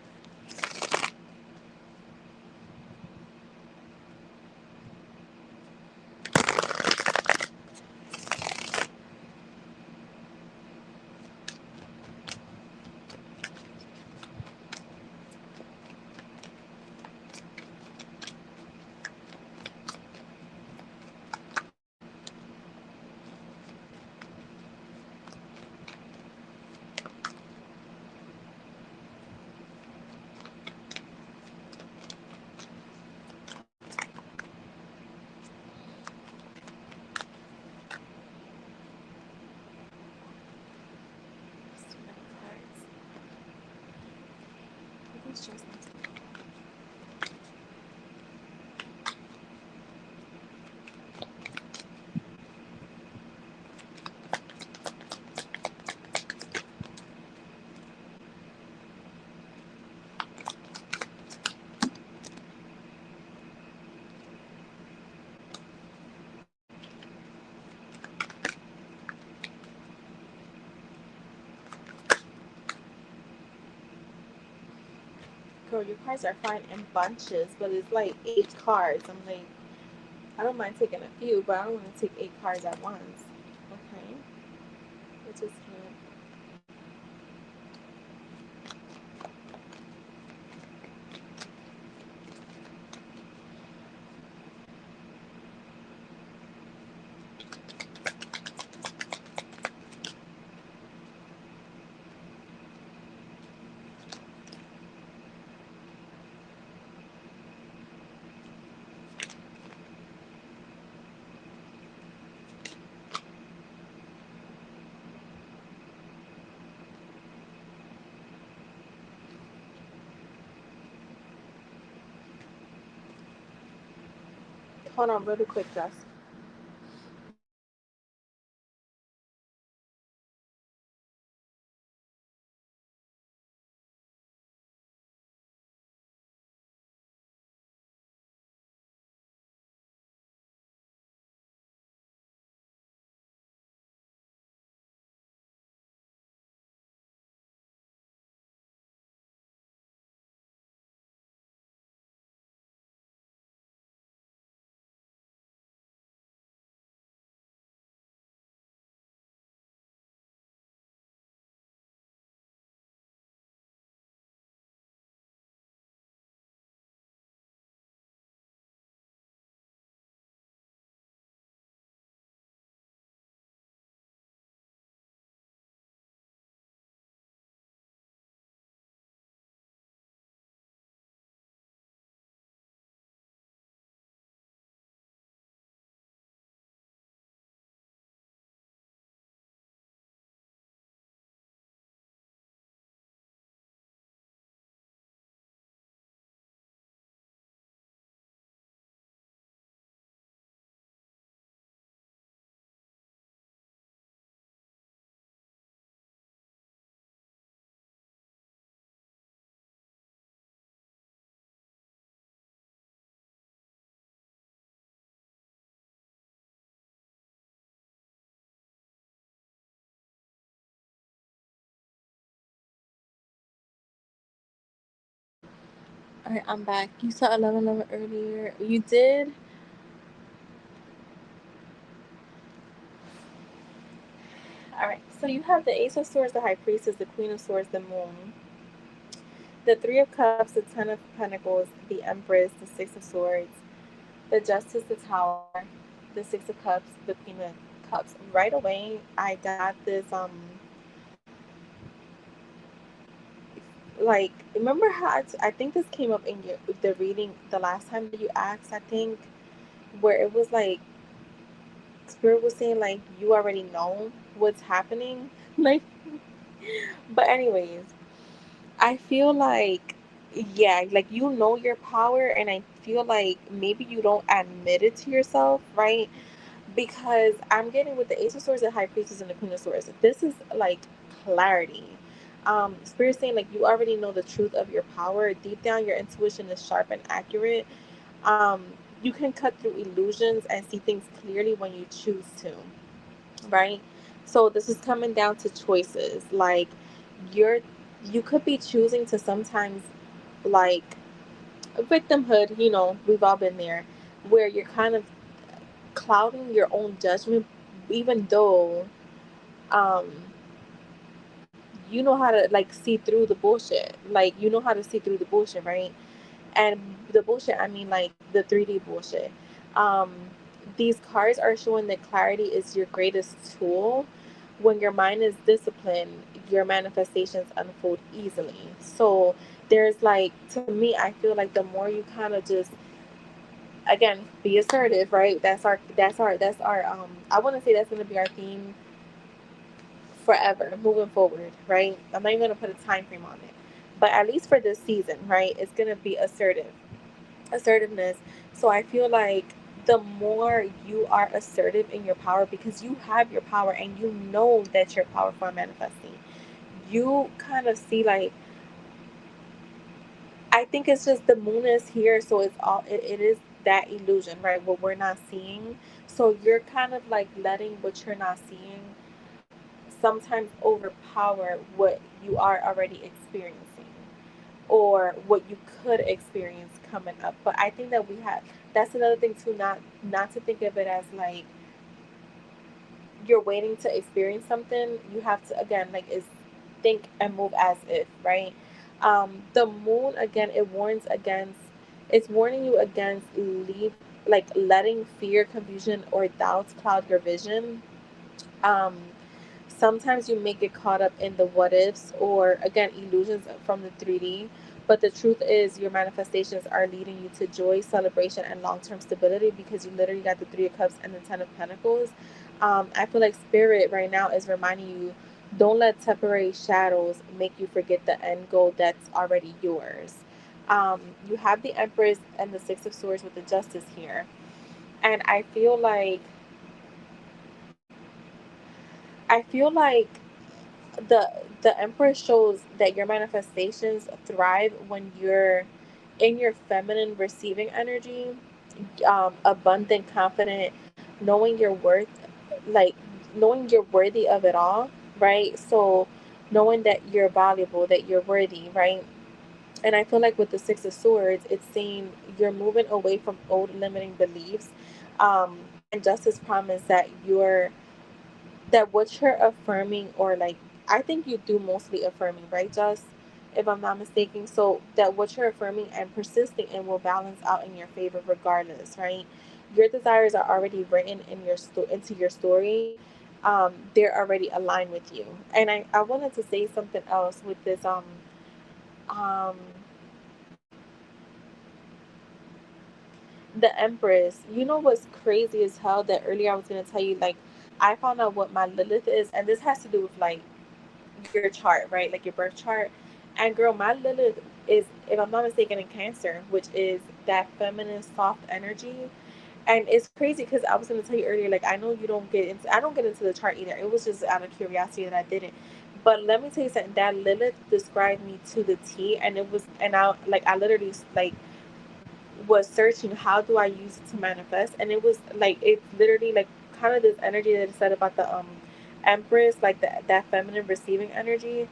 Too many cards. What does Jess need to know? Girl, your cards are fine in bunches, but it's like 8 cards. I'm like, I don't mind taking a few, but I don't want to take 8 cards at once. Okay, which is cute. Hold on, really quick, Jess. All right, I'm back. You saw 11:11 earlier. You did. All right. So you have the Ace of Swords, the High Priestess, the Queen of Swords, the Moon, the Three of Cups, the Ten of Pentacles, the Empress, the Six of Swords, the Justice, the Tower, the Six of Cups, the Queen of Cups. Right away, I got this. Like, remember how I think this came up in the reading the last time that you asked. I think where it was like Spirit was saying like you already know what's happening. Like, but anyways, I feel like, yeah, like you know your power, and I feel like maybe you don't admit it to yourself, right? Because I'm getting with the Ace of Swords, the High Priestess, and the Queen of Swords. This is like clarity. Spirit saying like you already know the truth of your power. Deep down, your intuition is sharp and accurate. Um, you can cut through illusions and see things clearly when you choose to, right? So this is coming down to choices. Like you're, you could be choosing to sometimes like victimhood. You know, we've all been there, where you're kind of clouding your own judgment, even though um you know how to like see through the bullshit. Like you know how to see through the bullshit, right? And the bullshit, I mean like the 3D bullshit. um these cards are showing that clarity is your greatest tool. When your mind is disciplined, your manifestations unfold easily. So there's like, to me, I feel like the more you kind of just, again, be assertive, right? That's our I want to say that's going to be our theme forever moving forward, right? I'm not even going to put a time frame on it, but at least for this season, right, it's going to be assertiveness. So I feel like the more you are assertive in your power, because you have your power and you know that you're powerful and manifesting, you kind of see like, I think it's just the moon is here, so it's all it is that illusion, right? What we're not seeing. So you're kind of like letting what you're not seeing sometimes overpower what you are already experiencing, or what you could experience coming up. But I think that we have, that's another thing too, not to think of it as like you're waiting to experience something. You have to, again, like, is think and move as if, right? The moon, again, it warns against, it's warning you against leave, like letting fear, confusion, or doubts cloud your vision. um Sometimes you may get caught up in the what ifs, or again, illusions from the 3D. But the truth is, your manifestations are leading you to joy, celebration, and long term stability, because you literally got the Three of Cups and the Ten of Pentacles. I feel like Spirit right now is reminding you, don't let temporary shadows make you forget the end goal that's already yours. You have the Empress and the Six of Swords with the Justice here. And I feel like the the Empress shows that your manifestations thrive when you're in your feminine receiving energy, abundant, confident, knowing your worth, like knowing you're worthy of it all, right? So knowing that you're valuable, that you're worthy, right? And I feel like with the Six of Swords, it's saying you're moving away from old limiting beliefs, and justice promise that what you're affirming, or like, I think you do mostly affirming, right, Just, if I'm not mistaken. So that what you're affirming and persisting in will balance out in your favor regardless, right? Your desires are already written in into your story. They're already aligned with you. And I wanted to say something else with this. Um, the Empress. You know what's crazy as hell? That earlier I was gonna tell you, like, I found out what my Lilith is, and this has to do with like your chart, right? Like your birth chart. And girl, my Lilith is, if I'm not mistaken, in Cancer, which is that feminine, soft energy. And it's crazy because I was going to tell you earlier, like, I know you don't get into, I don't get into the chart either. It was just out of curiosity that I didn't. But let me tell you something. That Lilith described me to the T, and it was, and I literally like was searching how do I use it to manifest, and it was like it's literally like kind of this energy that it said about the Empress, like that feminine receiving energy.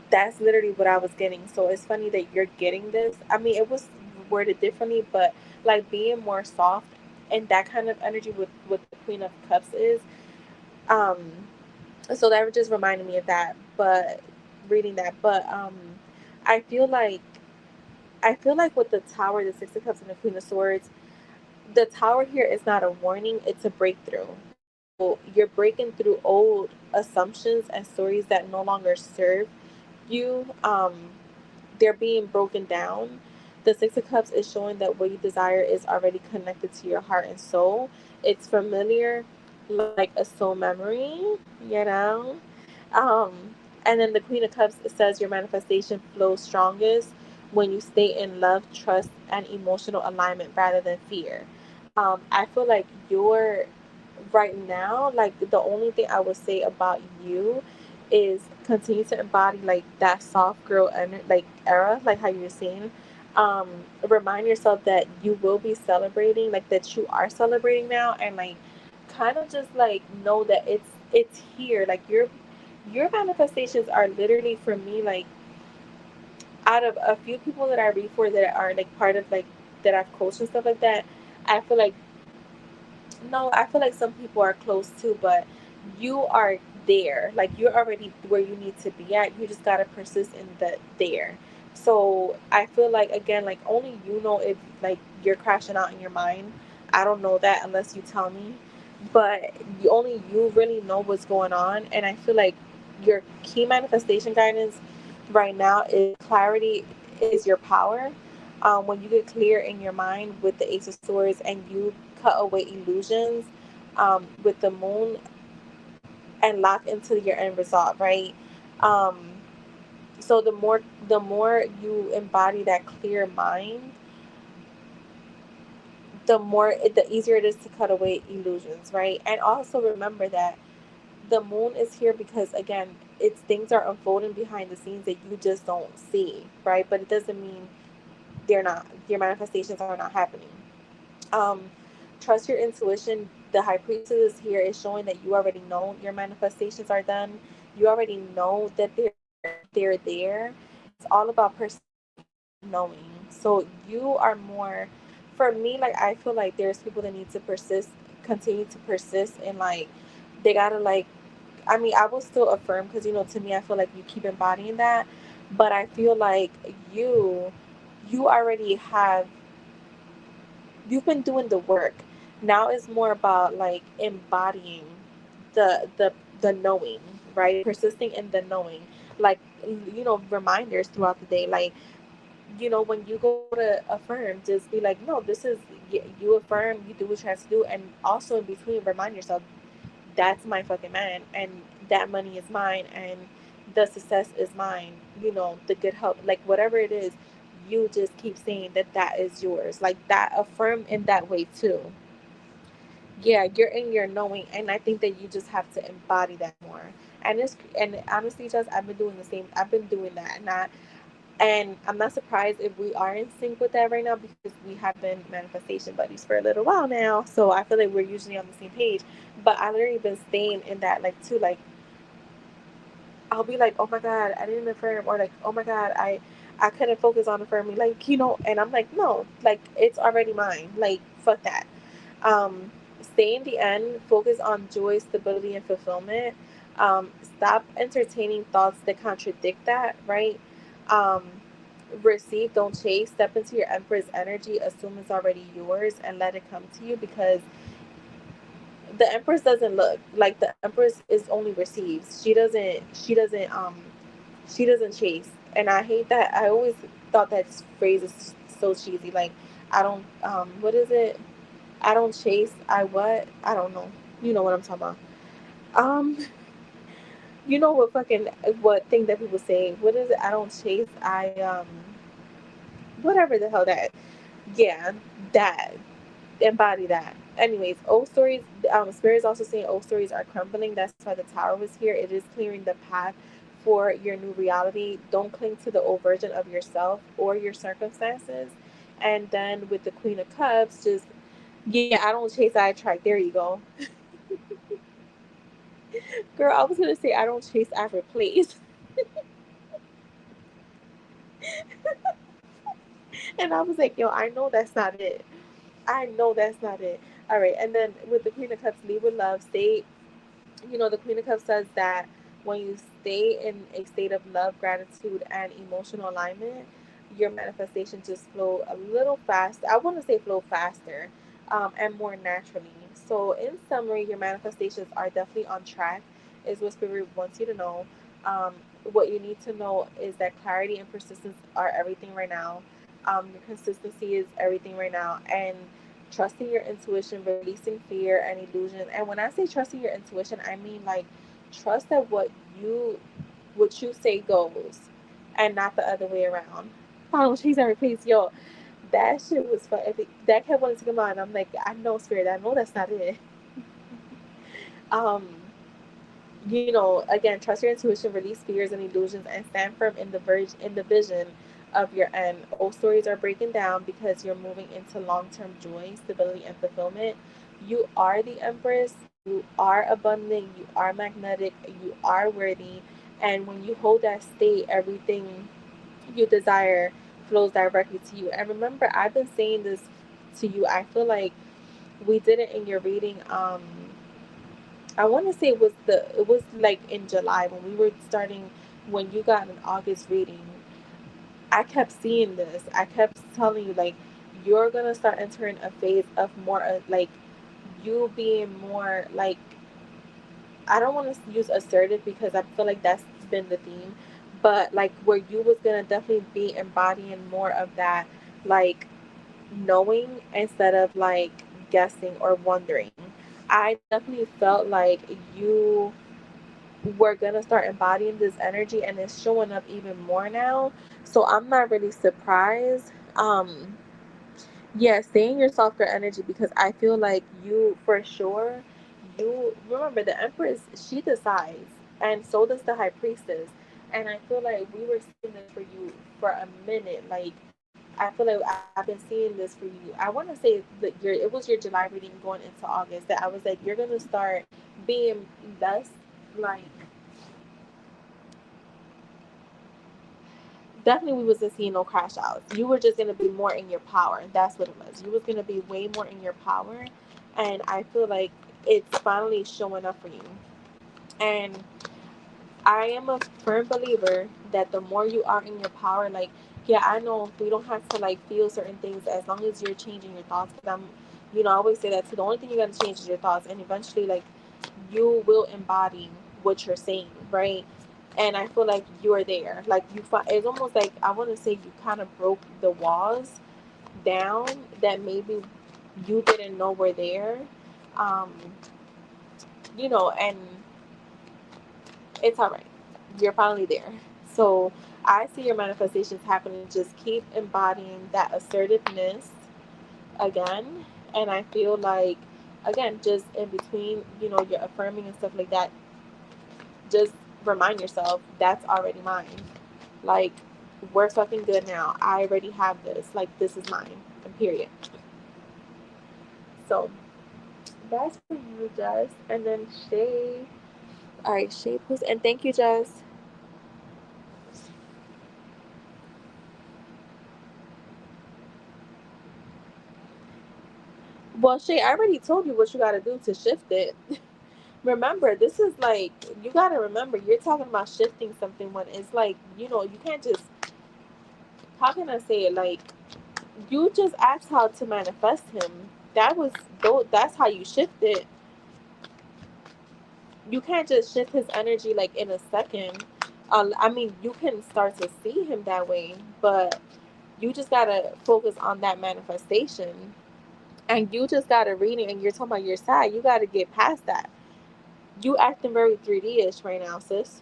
That's literally what I was getting. So it's funny that you're getting this. I mean, it was worded differently, but like being more soft and that kind of energy with what the Queen of Cups is. Um, so that just reminded me of that. But reading that, but I feel like I feel like with the Tower, the Six of Cups, and the Queen of Swords, the Tower here is not a warning; it's a breakthrough. So you're breaking through old assumptions and stories that no longer serve you. They're being broken down. The Six of Cups is showing that what you desire is already connected to your heart and soul. It's familiar, like a soul memory, you know? Um, and then the Queen of Cups says your manifestation flows strongest when you stay in love, trust, and emotional alignment rather than fear. I feel like you're right now, like the only thing I would say about you is continue to embody like that soft girl like era, like how you were saying. Um, Remind yourself that you will be celebrating, like that you are celebrating now, and like kind of just like know that it's here. Like your manifestations are literally, for me, like out of a few people that I read for that are like part of like that I've coached and stuff like that. I feel like no, I feel like some people are close too, but you are there. Like you're already where you need to be at. You just gotta persist in the there. So I feel like, again, like only you know if like you're crashing out in your mind. I don't know that unless you tell me. But only you really know what's going on. And I feel like your key manifestation guidance right now is clarity is your power. When you get clear in your mind with the Ace of Swords and you cut away illusions with the moon and lock into your end result, right? Um, so the more you embody that clear mind, the easier it is to cut away illusions, right? And also remember that the moon is here because, again, it's things are unfolding behind the scenes that you just don't see, right? But it doesn't mean they're not, your manifestations are not happening. um Trust your intuition. The high priestess here is showing that you already know your manifestations are done. You already know that they're there. It's all about knowing. So you are more, for me, like I feel like there's people that need to persist, continue to persist, and like they gotta like, I mean, I will still affirm because, to me, I feel like you keep embodying that. But I feel like you already have, you've been doing the work. Now it's more about like embodying the knowing, right? Persisting in the knowing. Like, reminders throughout the day. Like, when you go to affirm, just be like, no, this is, you affirm, you do what you have to do. And also in between, remind yourself, that's my fucking man, and that money is mine, and the success is mine, the good health, like whatever it is, you just keep saying that is yours, like that, affirm in that way too. Yeah, you're in your knowing, and I think that you just have to embody that more. And honestly, just I've been doing the same. I've been doing that, and I'm not surprised if we are in sync with that right now because we have been manifestation buddies for a little while now. So I feel like we're usually on the same page. But I literally been staying in that like too, like I'll be like, oh my god, I didn't affirm, or like, oh my god, I couldn't focus on affirming, like and I'm like, no, like it's already mine, like fuck that. Um, Stay in the end, focus on joy, stability, and fulfillment. Stop entertaining thoughts that contradict that, right? Um, Receive, don't chase. Step into your Empress energy, assume it's already yours, and let it come to you because the Empress doesn't look like the Empress is only receives. She doesn't chase. And I hate that. I always thought that phrase is so cheesy. Like I don't what is it? I don't chase. I what? I don't know. You know what I'm talking about. Um, you know what thing that people say? What is it? I don't chase. Whatever the hell that. Yeah, that. Embody that. Anyways, old stories. Spirit is also saying old stories are crumbling. That's why the tower was here. It is clearing the path for your new reality. Don't cling to the old version of yourself or your circumstances. And then with the Queen of Cups, just yeah, I don't chase. I attract. There you go. Girl, I was gonna say I don't chase, I replace. And I was like, yo, I know that's not it. I know that's not it. All right, and then with the Queen of Cups, lead with love. Stay, the Queen of Cups says that when you stay in a state of love, gratitude, and emotional alignment, your manifestation just flow a little fast. I want to say flow faster, and more naturally. So, in summary, your manifestations are definitely on track, is what Spirit wants you to know. Um, what you need to know is that clarity and persistence are everything right now. Your consistency is everything right now, and trusting your intuition, releasing fear and illusion. And when I say trusting your intuition, I mean like trust that what you say goes, and not the other way around. Follow she's every place, yo. That shit was fun. That kept wanting to come on. I'm like, I know, Spirit. I know that's not it. Um, again, trust your intuition, release fears and illusions, and stand firm in the vision of your end. Old stories are breaking down because you're moving into long-term joy, stability, and fulfillment. You are the Empress. You are abundant. You are magnetic. You are worthy. And when you hold that state, everything you desire flows directly to you. And remember, I've been saying this to you. I feel like we did it in your reading. I want to say it was like in July when we were starting, when you got an August reading. I kept seeing this. I kept telling you like you're gonna start entering a phase of more like you being more like, I don't want to use assertive because I feel like that's been the theme, but like where you was gonna definitely be embodying more of that, like knowing instead of like guessing or wondering. I definitely felt like you were gonna start embodying this energy, and it's showing up even more now. So I'm not really surprised. Yeah, stay in your softer energy because I feel like you for sure. You remember the Empress, she decides, and so does the High Priestess. And I feel like we were seeing this for you for a minute. Like I feel like I've been seeing this for you. I want to say that it was your July reading going into August that I was like, you're gonna start being less like, definitely we wasn't seeing no crash outs. You were just gonna be more in your power. That's what it was. You was gonna be way more in your power, and I feel like it's finally showing up for you. And I am a firm believer that the more you are in your power, like, yeah, I know we don't have to like feel certain things as long as you're changing your thoughts. Because I always say that too. The only thing you got to change is your thoughts, and eventually, like, you will embody what you're saying, right? And I feel like you're there. Like it's almost like I want to say you kind of broke the walls down that maybe you didn't know were there. Um, and it's all right. You're finally there. So I see your manifestations happening. Just keep embodying that assertiveness again. And I feel like again, just in between, you're affirming and stuff like that, just remind yourself that's already mine. Like, we're fucking good now. I already have this. Like, this is mine. And period. So that's for you, Jess. And then Shay. All right, Shay, please. And thank you, Jess. Well, Shay, I already told you what you got to do to shift it. Remember, this is like, you got to remember, you're talking about shifting something when it's like, you can't just, how can I say it? Like, you just asked how to manifest him. That's how you shift it. You can't just shift his energy like in a second. I mean, you can start to see him that way, but you just gotta focus on that manifestation. And you just gotta read it, and you're talking about your side. You gotta get past that. You acting very 3D-ish right now, sis.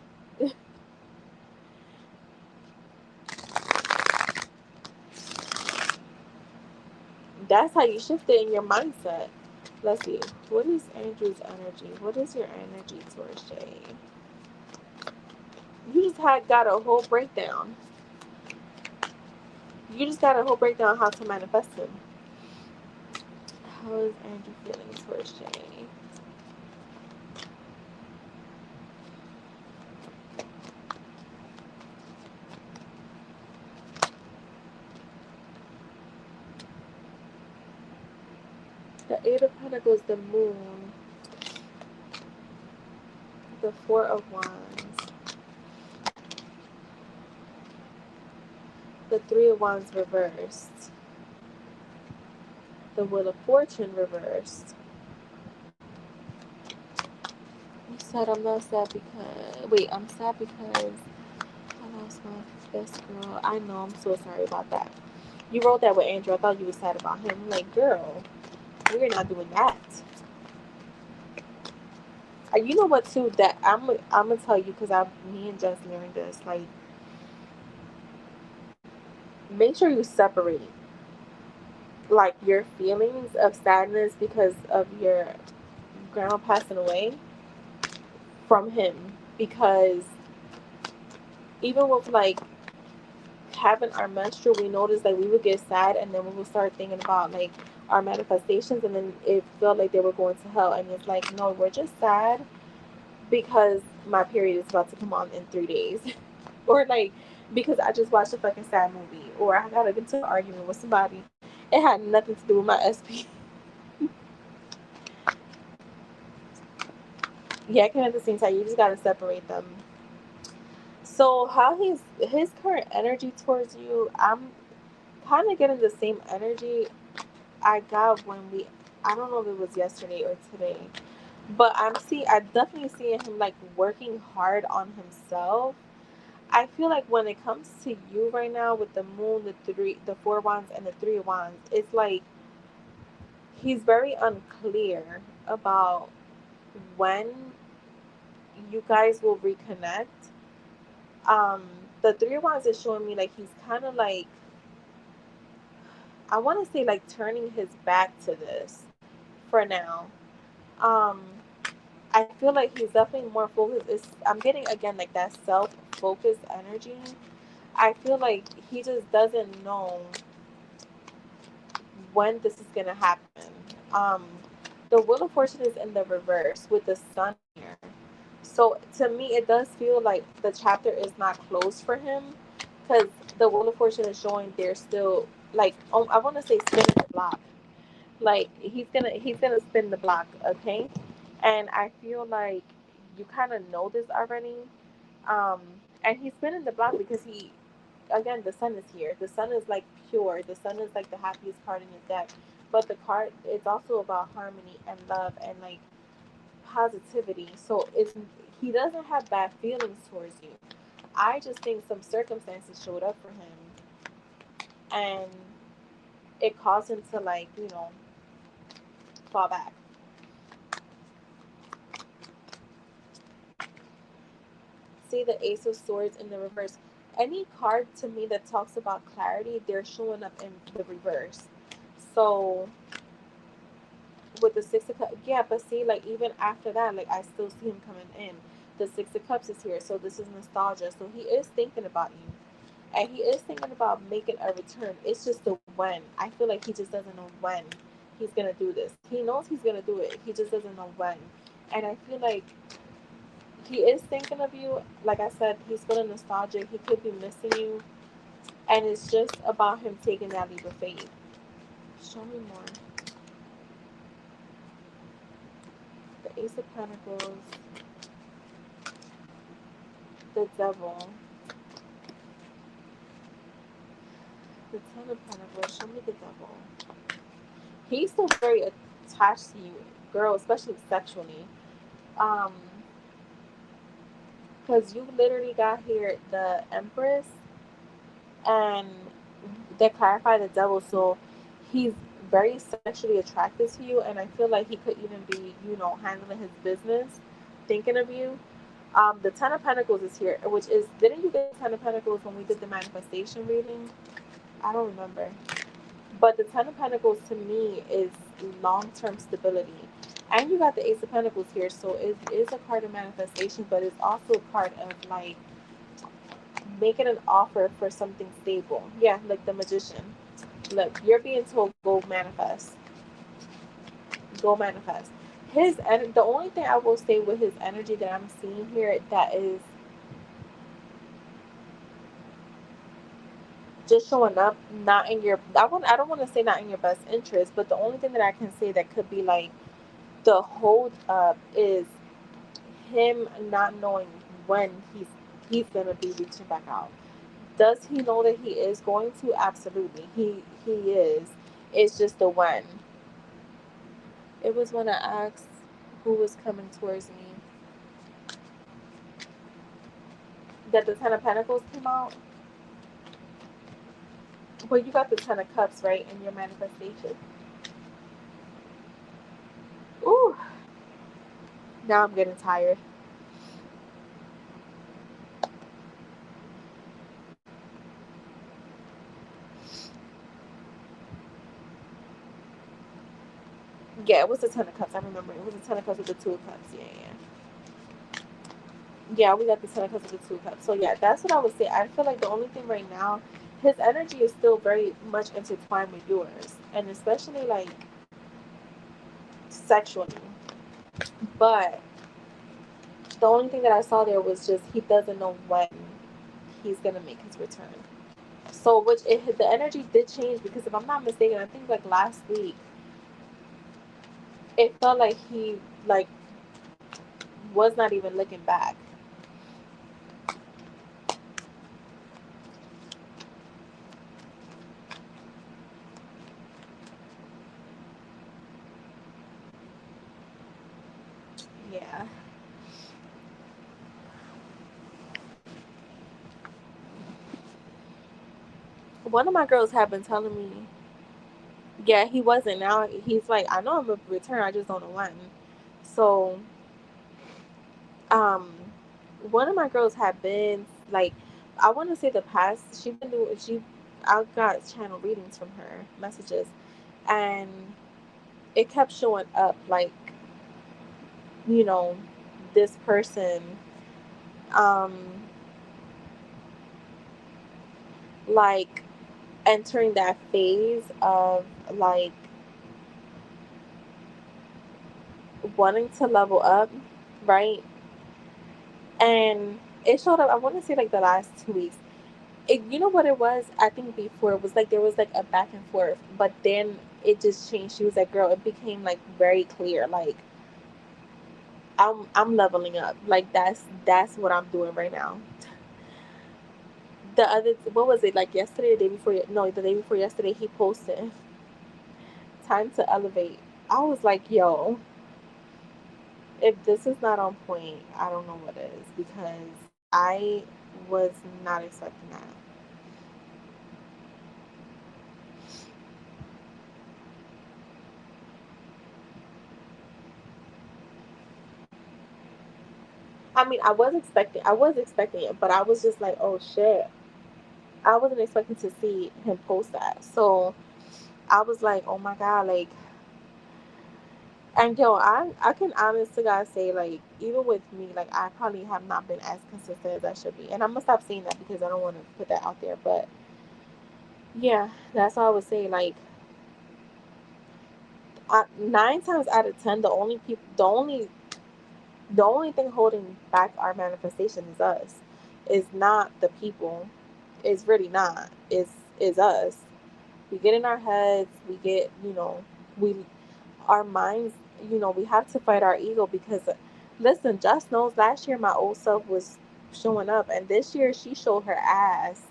That's how you shift it in your mindset. Let's see. What is Andrew's energy? What is your energy towards Jay? You just got a whole breakdown. You just got a whole breakdown how to manifest him. How is Andrew feeling towards Jay? The Eight of Pentacles, the Moon, the Four of Wands, the Three of Wands reversed, the Wheel of Fortune reversed. You said I'm not sad because... Wait, I'm sad because I lost my best girl. I know, I'm so sorry about that. You wrote that with Andrew. I thought you were sad about him. I'm like, girl, we're not doing that. You know what, too? That I'm gonna tell you, because me and Jess learned this. Like, make sure you separate like your feelings of sadness because of your grandma passing away from him, because even with like having our menstrual, we noticed that we would get sad, and then we would start thinking about like our manifestations, and then it felt like they were going to hell. And it's like, no, we're just sad because my period is about to come on in 3 days. Or like because I just watched a fucking sad movie, or I got into an argument with somebody. It had nothing to do with my SP. Yeah, kind of the same time. You just gotta separate them. So how his current energy towards you, I'm kind of getting the same energy I got when I don't know if it was yesterday or today, but I definitely seeing him like working hard on himself. I feel like when it comes to you right now with the Moon, the Four Wands, and the Three of Wands, it's like he's very unclear about when you guys will reconnect. um the Three of Wands is showing me like he's kind of like, I want to say like turning his back to this for now. um I feel like he's definitely more focused. I'm getting again like that self-focused energy. I feel like he just doesn't know when this is gonna happen. um the Wheel of Fortune is in the reverse with the sun here. So to me, it does feel like the chapter is not closed for him, because the Wheel of Fortune is showing there's still like, oh, I want to say spinning the block. Like he's gonna spin the block, okay? And I feel like you kind of know this already. Um, and he's spinning the block because again, the sun is here. The sun is like pure. The sun is like the happiest card in his deck. But the card is also about harmony and love and like positivity. So he doesn't have bad feelings towards you. I just think some circumstances showed up for him, and it caused him to like, fall back. See the Ace of Swords in the reverse. Any card to me that talks about clarity, they're showing up in the reverse. So with the Six of Cups. Yeah, but see, like even after that, like I still see him coming in. The Six of Cups is here, so this is nostalgia. So he is thinking about you, and he is thinking about making a return. It's just the when. I feel like he just doesn't know when he's gonna do this. He knows he's gonna do it. He just doesn't know when. And I feel like he is thinking of you. Like I said, he's feeling nostalgic. He could be missing you, and it's just about him taking that leap of faith. Show me more. The Ace of Pentacles, the Devil, the Ten of Pentacles. Show me the Devil. He's still very attached to you, girl, especially sexually. Um, because you literally got here the Empress and they clarify the Devil, so he's very sexually attracted to you, and I feel like he could even be, handling his business, thinking of you. The Ten of Pentacles is here, which is, didn't you get the Ten of Pentacles when we did the manifestation reading? I don't remember. But the Ten of Pentacles to me is long term stability. And you got the Ace of Pentacles here, so it is a card of manifestation, but it's also a card of like making an offer for something stable. Yeah, like the Magician. Look, you're being told go manifest. Go manifest. The only thing I will say with his energy that I'm seeing here that is just showing up not in your I don't want to say not in your best interest, but the only thing that I can say that could be like the hold up is him not knowing when he's gonna be reaching back out. Does he know that he is going to? Absolutely, he is. It's just the when. It was when I asked who was coming towards me that the Ten of Pentacles came out. Well, you got the Ten of Cups right in your manifestation. Ooh, now I'm getting tired. Yeah, it was the Ten of Cups. I remember it was the Ten of Cups with the Two of Cups. Yeah, yeah. Yeah, we got the Ten of Cups with the Two of Cups. So yeah, that's what I would say. I feel like the only thing right now, his energy is still very much intertwined with yours, and especially like sexually. But the only thing that I saw there was just he doesn't know when he's gonna make his return. So the energy did change because if I'm not mistaken, I think like last week it felt like he like was not even looking back. Yeah. One of my girls have been telling me, yeah, he wasn't. Now he's like, I know I'm gonna return, I just don't know when. So, um, one of my girls had been like, I want to say the past. She been doing I got channel readings from her messages, and it kept showing up like, you know, this person, um, like entering that phase of like wanting to level up, right? And it showed up, I want to say like the last 2 weeks. You know what it was? I think before it was like there was like a back and forth, but then it just changed. She was like, girl, it became like very clear. Like I'm leveling up. Like that's what I'm doing right now. The other, what was it, like yesterday, the day before? No, the day before yesterday, he posted time to elevate. I was like, yo, if this is not on point, I don't know what is, because I was not expecting that. I mean, I was expecting it, but I was just like, oh shit. I wasn't expecting to see him post that. So I was like, oh my God, like And yo, I can honest to God say, like, even with me, like, I probably have not been as consistent as I should be. And I'm gonna stop saying that because I don't want to put that out there. But yeah, that's all I would say. Like, 9 times out of 10, the only thing holding back our manifestation is us. It's not the people. It's really not. It's us. We get in our heads. We get, we our minds, we have to fight our ego because, listen, just knows last year my old self was showing up, and this year she showed her ass.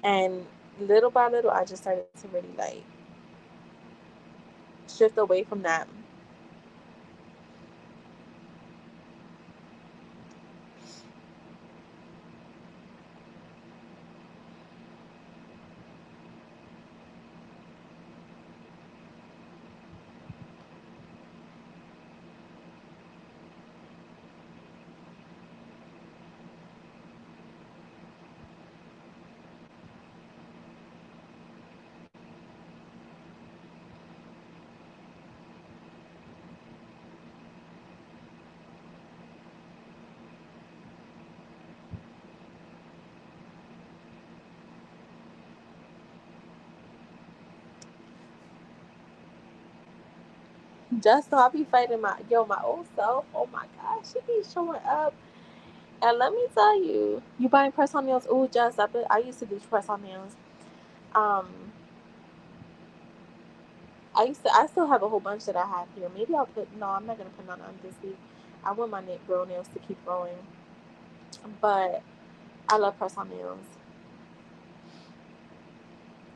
And little by little, I just started to really like shift away from that. Just know I be fighting my old self. Oh my gosh, she be showing up. And let me tell you, you buying press on nails? Oh, just I used to do press on nails. Um, I still have a whole bunch that I have here. Maybe I'll put. No, I'm not gonna put none on this week. I want my grow nails to keep growing, but I love press on nails.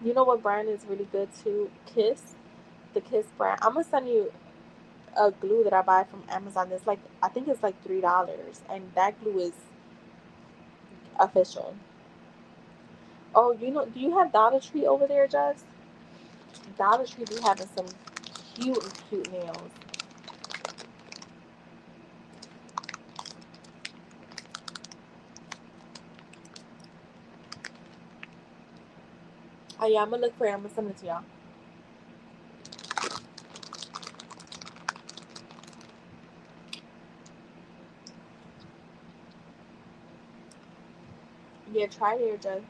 You know what brand is really good too? Kiss, the Kiss brand. I'm gonna send you a glue that I buy from Amazon. It's like, I think it's like $3, and that glue is official. Oh, do you have Dollar Tree over there, Jess? Dollar Tree be having some cute nails. Oh yeah, I'm gonna look for it. I'm gonna send it to y'all. Yeah, try it, Jess.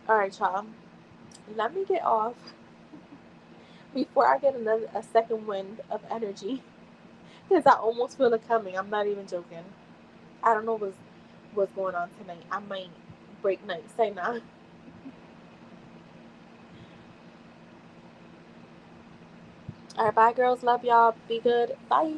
All right, y'all. Let me get off before I get a second wind of energy because I almost feel it coming. I'm not even joking. I don't know what's going on tonight. I might break night. Say nah. All right, bye, girls. Love y'all. Be good. Bye.